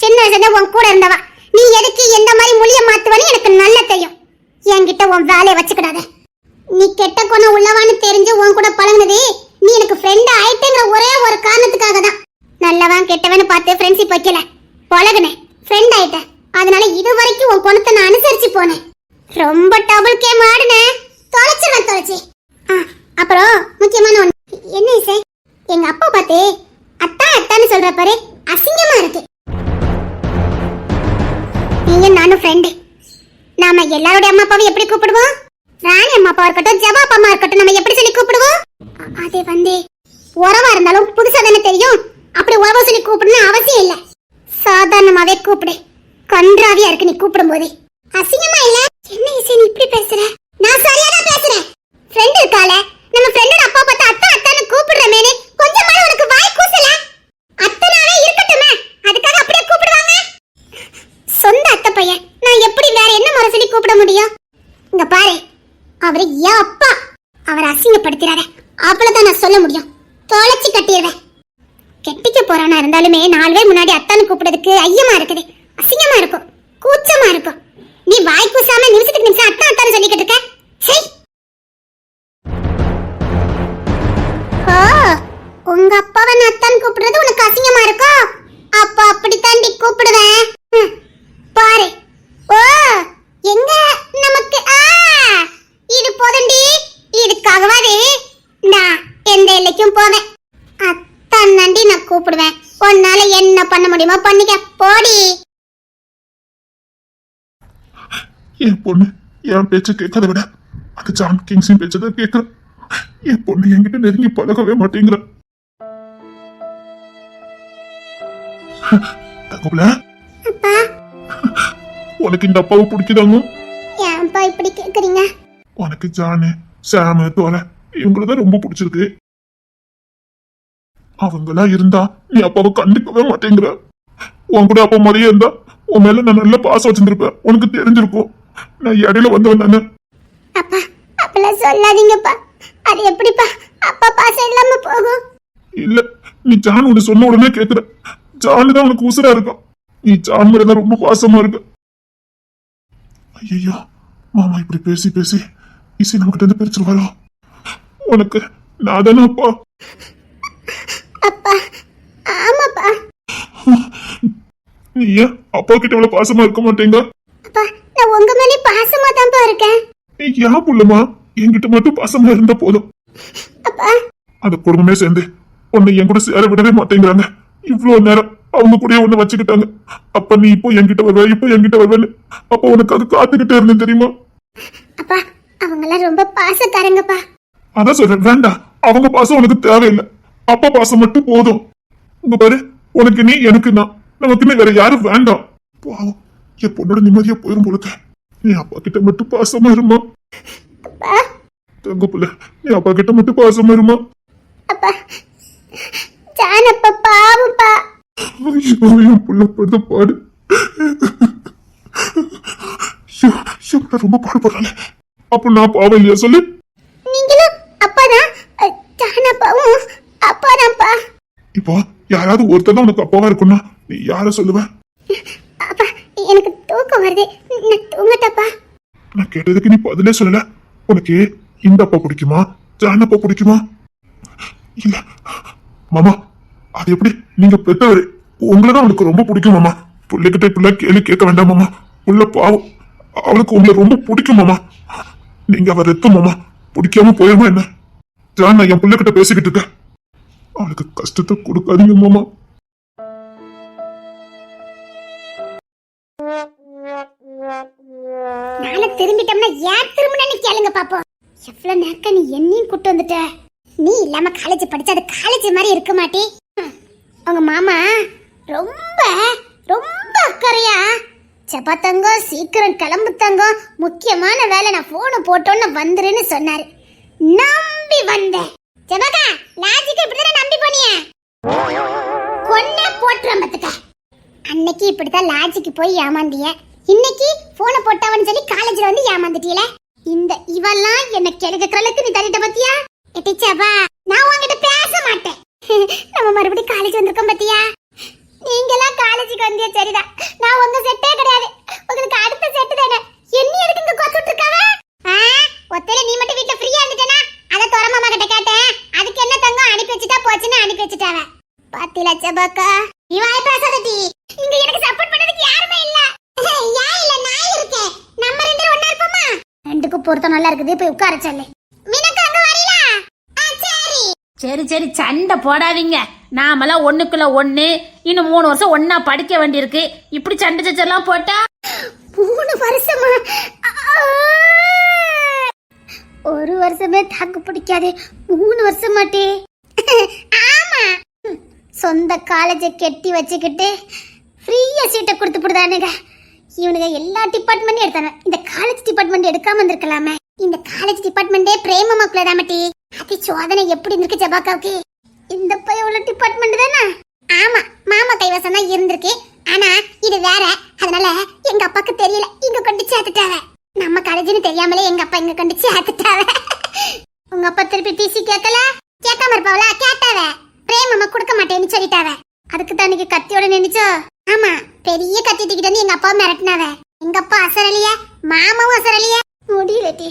சின்ன வயசுல உன் கூட இருந்தவா. நீ எதுக்கு எந்த மாதிரி மொழிய மாத்துவன்னு எனக்கு நல்லா தெரியும். என்கிட்ட உன் வேலையை வச்சுக்கிடாத. நீ கெட்ட குணம் உள்ளவான்னு தெரிஞ்சு உன் கூட பழகுனது நீ எனக்கு ஃப்ரெண்ட் ஆயிட்டேங்கிற ஒரே ஒரு காரணத்துக்காக தான். நல்லவன் கெட்டவன்னு பார்த்து ஃப்ரெண்ட்ஷிப் வைக்கல, பழகுனேன், ஃப்ரெண்ட் ஆயிட்டேன். அதனால இது வரைக்கும் உன் குணத்தை நான் அனுசரிச்சு போனேன். ரொம்ப டபுள் கேம் ஆடுனேன், தொலைச்சு. அப்புறம் முக்கியமான ஒண்ணு என்ன இசை, எங்க அப்பா பார்த்து அத்தான்னு சொல்ற பாரு, அசிங்கமா இருக்கு. நீங்க நானும் ஃப்ரெண்டு. நாம எல்லாரோட அம்மா அப்பாவை எப்படி கூப்பிடுவோம்? ராணி அம்மா அப்பா இருக்கட்டும், ஜபா அப்பா அம்மா இருக்கட்டும், நம்ம எப்படி சொல்லி கூப்பிடுவோம்? அது உறவா இருந்தாலும் புதுசா தானே தெரியும். அப்படி உறவா சொல்லி கூப்பிடணும் அவசியம் இல்ல, சாதாரணமாவே கூப்பிடு. கன்றாவியா இருக்கு நீ கூப்பிடும் போதே, அசிங்கமா இல்ல? என்ன இசை நீ இப்படி பேசுற? நான் சரியா தான் பேசுறேன். ஃப்ரெண்ட் இருக்கால, நம்ம ஃப்ரெண்டோட அப்பா பார்த்தா அத்தான்னு கூப்பிடுறமேனே கொஞ்சமால உனக்கு வாய் கூசல? அத்தனாவே இருக்கட்டுமே, அதுக்காக அப்படியே கூப்பிடுவாங்க? சொந்த அத்தை பையன், நான் எப்படி வேற என்ன முறை சொல்லி கூப்பிட முடியும்? இங்க பாரு, அவரு என் அப்பா, அவரை அசிங்கப்படுத்திடாத, அவ்வளவுதான் நான் சொல்ல முடியும். தொலைச்சி கட்டிடுவேன். கெட்டிக்க போறானா இருந்தாலுமே 4 பேர் முன்னாடி அத்தான்னு கூப்பிடுறதுக்கு ஐயமா இருக்குது, அசிங்கமா இருக்கும், கூச்சமா இருக்கும். நீ வாய் கூசாம நிமிஷத்துக்கு நிமிஷம் அத்தான்னு சொல்லிக்கிட்டு இருக்க. சரி, உங்க அப்பாவை நான் அத்தான் கூப்பிடுறது உனக்கு அசிங்கமா இருக்கும். அப்ப அப்படித்தாண்டி கூப்பிடுவேன். பாரு, ஓ எங்க நமக்கு இது போதண்டி. இதுக்காகவாது நான் எந்த எல்லைக்கும் போவேன். அத்தான் தாண்டி நான் கூப்பிடுவேன். உன்னால என்ன பண்ண முடியுமோ பண்ணிக்க, போடி. என் பொண்ணு என் பேச்ச கேட்கறத விட அது ஜான் கிங்ஸின் பேச்சதான் கேட்கற. என் பொண்ணு என்கிட்ட நெருங்கி பழகவே மாட்டேங்கிற. தங்கப்புல, அப்பா, உனக்கு இந்த அப்பாவை பிடிக்குதாங்க? ஏன்பா இப்படி கேக்குறீங்க? உனக்கு ஜானு, சாமு, தோலை இவங்களதான் ரொம்ப பிடிச்சிருக்கு. அவங்களா இருந்தா நீ அப்பாவை கண்டுக்கவே மாட்டேங்கிற. உன் கூட அப்பா மாதிரியே இருந்தா உன் மேல நான் நல்ல பாசம் வச்சிருந்திருப்பேன், உனக்கு தெரிஞ்சிருக்கும். நான் இடையில வந்தவன் தானே. அப்பா அப்பெல்லாம் சொல்லாதீங்கப்பா. அது எப்படிப்பா அப்பா பாசம் இல்லாம போகும்? இல்ல, நீ ஜான் உன்னை சொன்ன உடனே கேக்குற. ஜானு தான் உனக்கு உசுரா இருக்கும். நீ ஜான் மேல தான் ரொம்ப பாசமா இருக்க. ஐயோ, மாமா இப்படி பேசி பேசி இசை நம்மகிட்ட இருந்து பிரிச்சிருவாரோ? உனக்கு நான் தானே அப்பா. அப்பா ஆமாப்பா. நீ ஏன் அப்பா கிட்ட இவ்வளவு பாசமா இருக்க மாட்டேங்க? அப்பா நான் உங்க மேலே பாசமா தான்ப்பா இருக்கேன். நீ ஏன் புள்ளமா என்கிட்ட மட்டும் பாசமா இருந்தா போதும். அப்பா அந்த குடும்பமே சேர்ந்து உன்னை என் கூட சேர விடவே மாட்டேங்கிறாங்க. இவ்வளவு நேரம் அவங்க கூட ஒண்ணு வச்சுக்கிட்டாங்க. அப்ப நீ இப்போ என்கிட்ட வருவ, இப்போ என்கிட்ட வருவேன்னு அப்ப உனக்கு அது காத்துக்கிட்டே இருந்தேன் தெரியுமா? அப்பா அவங்கெல்லாம் ரொம்ப பாசக்காரங்கப்பா. அதான் சொல்றேன், வேண்டாம். அவங்க பாசம் உனக்கு தேவையில்லை, அப்பா பாசம் மட்டும் போதும். உங்க பாரு, உனக்கு நீ, எனக்கு நான், நமக்குன்னு வேற யாரும் வேண்டாம். பாவம், என் பொண்ணோட நிம்மதியா போயிரும் போலுக்க. நீ அப்பா கிட்ட மட்டும் பாசமா இருமா தங்க புள்ள. நீ அப்பா கிட்ட மட்டும் பாசமா இருமா. அப்பா ஜானப்பா பாவப்பா. ஐயோ, என் புள்ள படுத்த பாடு. ரொம்ப பாடுபடுறாங்க. அப்ப நான் பாவம் இல்லையா சொல்லு? நீங்களும் அப்பாதான், ஜானப்பாவும் அப்பாதான்ப்பா. இப்போ யாராவது ஒருத்தர் தான் உனக்கு அப்பாவா இருக்கும்னா நீ யார சொல்லுவ? அப்பா எனக்கு தூக்கம் வருது, நான் தூங்கட்டப்பா. நான் கேட்டதுக்கு நீ பதிலே சொல்லல. உனக்கு இந்த அப்பா பிடிக்குமா, ஜான் அப்பா பிடிக்குமா? இல்ல மாமா, அது எப்படி? நீங்க பெத்தவரு, உங்களதான் அவனுக்கு ரொம்ப பிடிக்கும் மாமா. பிள்ளைகிட்ட இப்படிலாம் கேள்வி கேட்க வேண்டாம் மாமா. புள்ள பாவம், அவளுக்கு உங்களை ரொம்ப பிடிக்கும் மாமா. நீங்க அவர் ரத்தம் மாமா, பிடிக்காம போயிருமா என்ன? ஜான், நான் என் பிள்ளைகிட்ட பேசிக்கிட்டு இருக்கேன். அவளுக்கு கஷ்டத்தை கொடுக்காதீங்க மாமா. நாளை திரும்பிட்டோம்னா ஏன் திரும்பினு கேளுங்க பாப்போம். எவ்வளவு நேரம் நீ என்னையும் கூட்டு வந்துட்ட? நீ இல்லாம காலேஜ் படிச்சா அது காலேஜ் மாதிரி இருக்க மாட்டே. உங்க மாமா ரொம்ப ரொம்ப அக்கறையா, செப்பா தங்கம் சீக்கிரம் கிளம்பு தங்கம், முக்கியமான வேலை, நான் போனை போட்டோன்னு வந்துருன்னு சொன்னாரு. நம்பி வந்தேன். செப்பாக்கா லாஜிக் இப்படிதான் நம்பி போனிய, கொன்னே போட்டுறேன் பத்துக்க. அன்னைக்கு இப்படிதான் லாஜிக்கு போய் ஏமாந்திய, இன்னைக்கு போனை போட்டவன்னு சொல்லி காலேஜ்ல வந்து ஏமாந்துட்டீல. இந்த இவெல்லாம் என்ன கிழக்கு கிழக்கு நீ தள்ளிட்ட பத்தியா? எட்டிச்சாப்பா நான் உங்ககிட்ட பேச மாட்டேன். நம்ம மறுபடியும் காலேஜ் வந்திருக்கோம் பத்தியா? நீங்கெல்லாம் காலேஜுக்கு வந்தியா சரிதான், நான் உங்க செட்டே கிடையாது, உங்களுக்கு அடுத்த செட்டு தானே. என்ன எதுக்கு இங்க கொத்துட்டு இருக்காவ? ஒத்தையில நீ மட்டும் வீட்ல ஃப்ரீயா இருந்துட்டேனா அத தோர மாமா கிட்ட கேட்டேன், அதுக்கு என்ன தங்கம் அனுப்பி வச்சுட்டா போச்சுன்னு அனுப்பி வச்சுட்டாவ. பாத்தில செபாக்கா நீ வாய் பேசாதடி, இங்க எனக்கு சப்போர்ட் பண்ணதுக்கு யாருமே இல்ல. ஏன் இல்ல, நான் இருக்கேன், நம்ம ரெண்டு ஒண்ணா இருப்போமா? ரெண்டுக்கும் பொருத்தம் நல்லா இருக்குது, போய் உட்கார சொல்லு. மீனக்கா அங்க வரீங்களா? சரி சரி சரி, சண்டை போடாதீங்க. நாமெல்லாம் ஒண்ணுக்குள்ள ஒண்ணு, இன்னும் 3 வருஷம் ஒன்னா படிக்க வேண்டியிருக்கு. இப்படி சண்டை சச்செல்லாம் போட்டா 3 வருஷமா? ஒரு வருஷமே தாக்கு பிடிக்காது, 3 வருஷம் மாட்டே. ஆமா, சொந்த காலேஜை கெட்டி வச்சுக்கிட்டு ஃப்ரீயா சீட்டை கொடுத்து போடுதானுங்க. இவனுங்க எல்லா டிபார்ட்மெண்ட்டும் எடுத்தாங்க, இந்த காலேஜ் டிபார்ட்மெண்ட் எடுக்காம இருந்திருக்கலாமே. இந்த காலேஜ் டிபார்ட்மெண்டே பிரேமமாக்குள்ள தாமட்டி. அது சோதனை எப்படி இருக்கு ஜபாக்காவுக்கு? இந்த பையன் உள்ள டிபார்ட்மெண்ட் தானே? ஆமா, மாமா கைவசம் தான் இருந்திருக்கு. ஆனா இது வேற, அதனால எங்க அப்பாக்கு தெரியல, இங்க கொண்டு சேர்த்துட்டாவ. நம்ம காலேஜ்னு தெரியாமலே எங்க அப்பா இங்க கொண்டு சேர்த்துட்டாவ. உங்க அப்பா திருப்பி டிசி கேட்கல, கேட்காம இருப்பாவல, கேட்டாவ. பிரேமமா கொடுக்க மாட்டேன்னு சொல்லிட்டாவ. அதுக்கு தான் இன்னைக்கு கத்தியோட நினைச்சோ. ஆமா, பெரிய கத்தி தூக்கிட்டு வந்து எங்க அப்பா மிரட்டினாவ. எங்க அப்பா அசரலிய, மாமாவும் அசரலிய. முடியலட்டி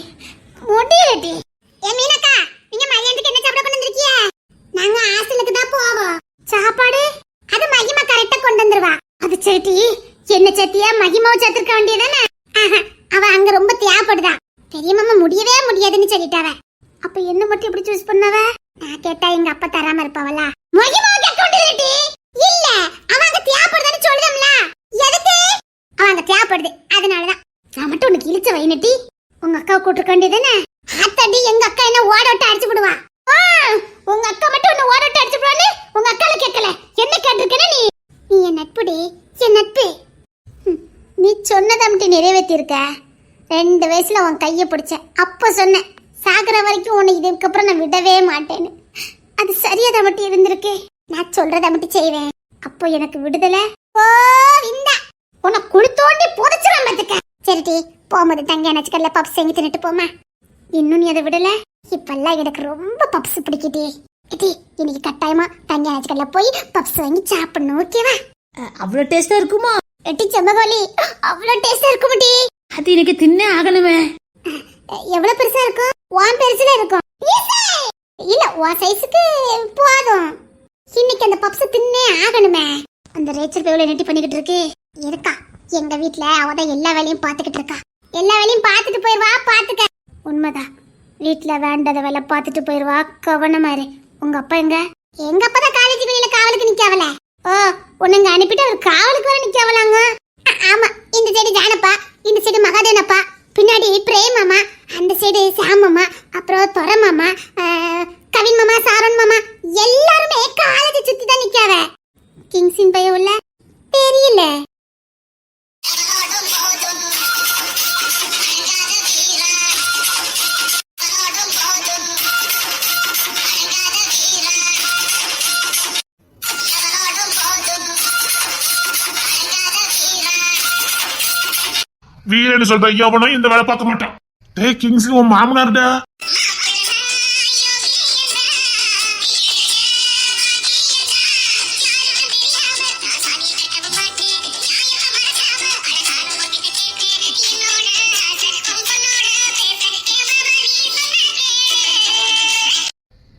முடியலட்டி. ஏ மீனக்கா, நீங்க மதியானத்துக்கு என்ன சாப்பிட கொண்டு வந்திருக்கீங்க? நாங்க ஹாஸ்டலுக்கு தான் போவோம். சாப்பாடு அது மகிமா கரெக்டா கொண்டு வந்துருவா. அது சேட்டி என்ன சத்தியா மகிமாவை சேர்த்திருக்க வேண்டியதானே? அவ அங்க ரொம்ப தேவைப்படுதா. பெரிய மாமா முடியவே முடியாதுன்னு சொல்லிட்டாவ. அப்ப என்ன மட்டும் எப்படி சூஸ் பண்ணவ? நான் கேட்டா எங்க அப்பா தராம இருப்பாவல. மகிமாவை கேட்க வேண்டியதுட்டி இல்ல, அவ அங்க தேவைப்படுதான்னு சொல்லுதம்ல. எதுக்கு அவ அங்க தேவைப்படுது, அதனாலதான். நான் மட்டும் உனக்கு இழிச்ச வைனட்டி, உங்க அக்காவை கூட்டிருக்க வேண்டியதானே? அத்தடி எங்க அக்கா என்ன ஓட விட்டு அடிச்சு விடுவா. உங்க அக்கா மட்டும் என்ன ஓட விட்டு அடிச்சு விடுவான்னு உங்க அக்கால கேட்கல, என்ன கேட்டிருக்கேன்னு நீ? நீ என் நட்புடி, என் நட்பு. நீ சொன்னதை மட்டும் நிறைவேற்றி இருக்க. 2 வயசுல உன் கையை பிடிச்ச, அப்ப சொன்னேன் சாகுற வரைக்கும் உன்னை இதுக்கப்புறம் நான் விடவே மாட்டேன்னு. அது சரியாத மட்டும் இருந்திருக்கு. நான் சொல்றத மட்டும் செய்வேன், அப்போ எனக்கு விடுதலை. ஓ இந்தா உன்னை குளித்தோண்டி புதைச்சிடும் பார்த்துக்க. சரிடி, போகும்போது தங்க நச்சுக்கல்ல பப்ஸ் எங்க தின்னுட்டு போமா. இன்னும் நீ அதை விடல. இப்பெல்லாம் எனக்கு ரொம்ப பப்ஸ் பிடிக்குது. இன்னைக்கு கட்டாயமா தங்க நச்சுக்கல்ல போய் பப்ஸ் வாங்கி சாப்பிடணும், ஓகேவா? அவ்வளவு டேஸ்டா இருக்குமா? எட்டி செம்மகோலி, அவ்வளவு டேஸ்டா இருக்கும்டி. அது எனக்கு தின்னே ஆகணுமே. எவ்வளவு பெருசா இருக்கும்? உன் பெருசுல இருக்கும். இல்ல உன் சைஸுக்கு போதும். இன்னைக்கு அந்த பப்ஸ் தின்னே ஆகணுமே. அந்த ரேச்சல் பேவுல நெட்டி பண்ணிக்கிட்டு இருக்கு இருக்கா எங்க வீட்ல. அவதான் எல்லா வேலையும் பாத்துக்கிட்டு இருக்கா. எல்லா வேலையும் பாத்துட்டு போயிருவா, பாத்துக்க. உண்மைதான், வீட்ல வேண்டாத வேலை பாத்துட்டு போயிருவா, கவனமா இரு. உங்க அப்பா எங்க? எங்க அப்பா தான் காலேஜ் வெளியில காவலுக்கு நிக்காவல. ஓ, உன்னுங்க அனுப்பிட்டு அவர் காவலுக்கு வர நிக்காவலாங்க. ஆமா, இந்த சைடு ஜானப்பா, இந்த சைடு மகாதேவனப்பா, பின்னாடி பிரேம் மாமா, அந்த சைடு சாம் மாமா, அப்புறம் தொர மாமா, கவின் மாமா, சாரன் மாமா, எல்லாருமே காலேஜ் சுத்தி தான் நிக்காவ. கிங்ஸின் பையன் உள்ள தெரியல. வீரன்னு சொல்ற எவனும் இந்த வேலை பார்க்க மாட்டான். டேய் கிங்ஸ், உன் மாமனார்டா.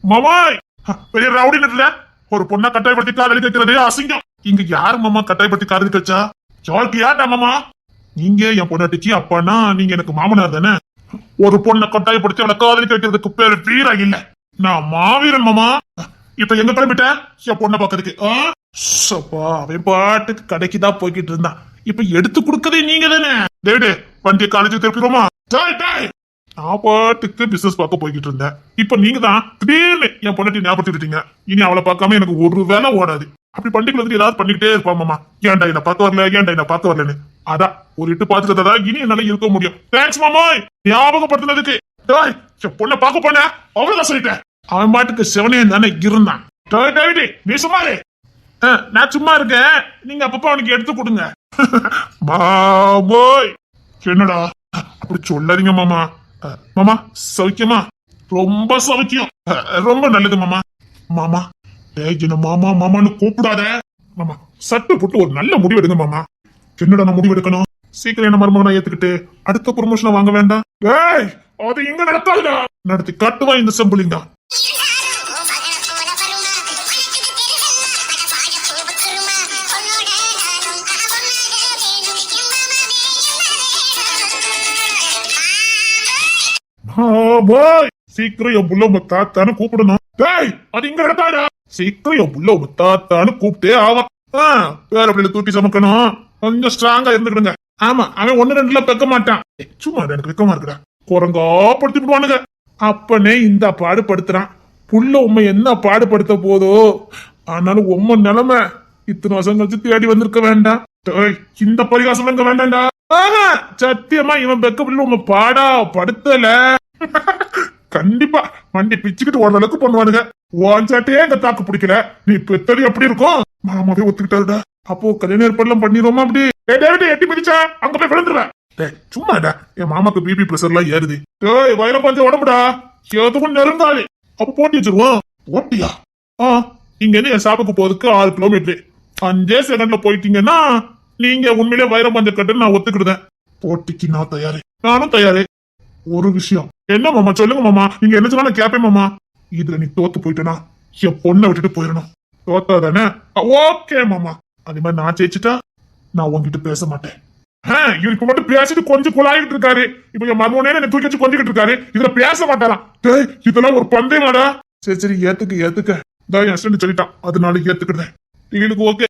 மாமாய், பெரிய ரவுடி இல்ல, ஒரு பொண்ணை கட்டாயப்படுத்தி காதலிக்க வைக்கிறது அசிங்கம். இங்க யாரு மாமா கட்டாயப்படுத்தி காதலிக்க வச்சா? யாருக்கியாட்டா மாமா? நீங்க என் பொண்ணாட்டிக்கு அப்பானா நீங்க எனக்கு மாமனார் தானே. ஒரு பொண்ணை கட்டாயப்படுத்தி அவளை காதலிக்க வைக்கிறதுக்கு பேரு வீரா இல்ல, நான் மாவீரன் மாமா. இப்ப எங்க கிளம்பிட்ட என் பொண்ணை பாக்கிறதுக்கு? அவன் பாட்டுக்கு கடைக்கு தான் போய்கிட்டு இருந்தான். இப்ப எடுத்து கொடுக்கதே நீங்க தானே. டேவிடு, வண்டிய காலேஜுக்கு திருப்பிடுவோமா? நான் பாட்டுக்கு பிசினஸ் பார்க்க போய்கிட்டு இருந்தேன். இப்ப நீங்க தான் திடீர்னு என் பொண்ணாட்டி ஞாபகப்படுத்திட்டீங்க. இனி அவளை பார்க்காம எனக்கு ஒரு வேலை ஓடாது. அப்படி பண்டிகை ஏதாவது பண்ணிக்கிட்டே இருப்பா மாமா. ஏன்டா என்ன பார்க்க வரல, ஏன்டா என்ன பார்க்க வரலன்னு. அதான் ஒரு இட்டு பார்த்துட்டதா இனி என்னால இருக்க முடியும். தேங்க்ஸ் மாமா ஞாபகப்படுத்தினதுக்கு. டேய், என் பொண்ணை பார்க்க போன அவ்வளவுதான் சொல்லிட்டேன். அவன் பாட்டுக்கு செவனே தானே இருந்தான். டேய் டேவிட், நீ சும்மா இரு. நான் சும்மா இருக்கேன், நீங்க அப்பப்ப அவனுக்கு எடுத்து கொடுங்க. மாமோய், என்னடா அப்படி சொல்லாதீங்க மாமா. மாமா சௌக்கியமா? ரொம்ப சௌக்கியம். ரொம்ப நல்லது மாமா. மாமா டேய், என்ன மாமா மாமான்னு கூப்பிடாத மாமா. சட்டு போட்டு ஒரு நல்ல முடிவு எடுங்க மாமா. என்னடா நான் முடிவு எடுக்கணும்? சீக்கிரம் என்ன மருமகனை ஏத்துக்கிட்டு அடுத்த ப்ரொமோஷனை வாங்க வேண்டாம். ஏய், அது இங்க நடத்தாதுடா. நடத்தி காட்டுவா இந்த செம்புலிங்க. சீக்கிரம் என் புள்ள உங்க தாத்தான்னு கூப்பிடணும். டேய், அது இங்க நடத்தாடா. சீக்கிரம் என் புள்ள உங்க தாத்தான்னு கூப்பிட்டே ஆவான். பேர பிள்ளைல தூக்கி சமக்கணும். கொஞ்சம் ஸ்ட்ராங்கா இருந்துக்கிடுங்க. ஆமா, அவன் 1-2 பெக்க மாட்டான். சும்மா எனக்கு வெக்கமா இருக்குடா. குரங்கா படுத்தி விடுவானுங்க. அப்பனே இந்த பாடுபடுத்துறான். புள்ள உண்மை என்ன பாடுபடுத்த போதோ. ஆனாலும் உண்மை நிலைமை இத்தனை வருஷம் கழிச்சு தேடி வந்திருக்க வேண்டாம். இந்த பரிகாசம் இங்க வேண்டாம்டா. சத்தியமா இவன் பெக்க பிள்ளை உங்க பாடா படுத்தல. கண்டிப்பா வண்டி பிச்சுக்கிட்டு ஓடுற அளவுக்கு பண்ணுவானுங்க. வாஞ்சாட்டே எங்க தாக்கு பிடிக்கல. நீ பெத்தது எப்படி இருக்கும்? மாமாவே ஒத்துக்கிட்டாருடா. அப்போ கல்யாண ஏற்பாடுலாம் பண்ணிடுவோமா? அப்படி எட்டி பிடிச்சா அங்க போய் விழுந்துருவேன். சும்மாடா, என் மாமாக்கு பிபி பிரஷர் எல்லாம் ஏறுது. வயிறம் கொஞ்சம் உடம்புடா எதுவும் நெருங்காது. அப்ப போட்டி வச்சிருவோம். போட்டியா? இங்க இருந்து என் சாப்புக்கு போறதுக்கு 6 கிலோமீட்டர். 5 செகண்ட்ல போயிட்டீங்கன்னா நீங்க உண்மையிலே வைரம் பஞ்ச கட்டுன்னு நான் ஒத்துக்கிடுதேன். போட்டிக்கு நான் தயாரு. நானும் தயாரு. ஒரு விஷயம். என்ன மாமா சொல்லுங்க மாமா. நீங்க என்ன சொன்னாலும் கேப்பேன் மாமா. இதுல நீ தோத்து போயிட்டனா என் பொண்ணை விட்டுட்டு போயிடணும். தோத்தா தானே? ஓகே மாமா. அதே மாதிரி நான் ஜெயிச்சுட்டா நான் உங்ககிட்ட பேச மாட்டேன். இப்ப மட்டும் பேசிட்டு கொஞ்சம் குழாயிட்டு இருக்காரு. இப்ப என் மர்மனே என்ன தூக்கி வச்சு கொஞ்சிக்கிட்டு இருக்காரு. இதுல பேச மாட்டாராம். இதெல்லாம் ஒரு பந்தயமாடா. சரி ஏத்துக்க. என் ஹஸ்பண்ட் சொல்லிட்டான், அதனால ஏத்துக்கிட்டேன். டீலுக்கு ஓகே.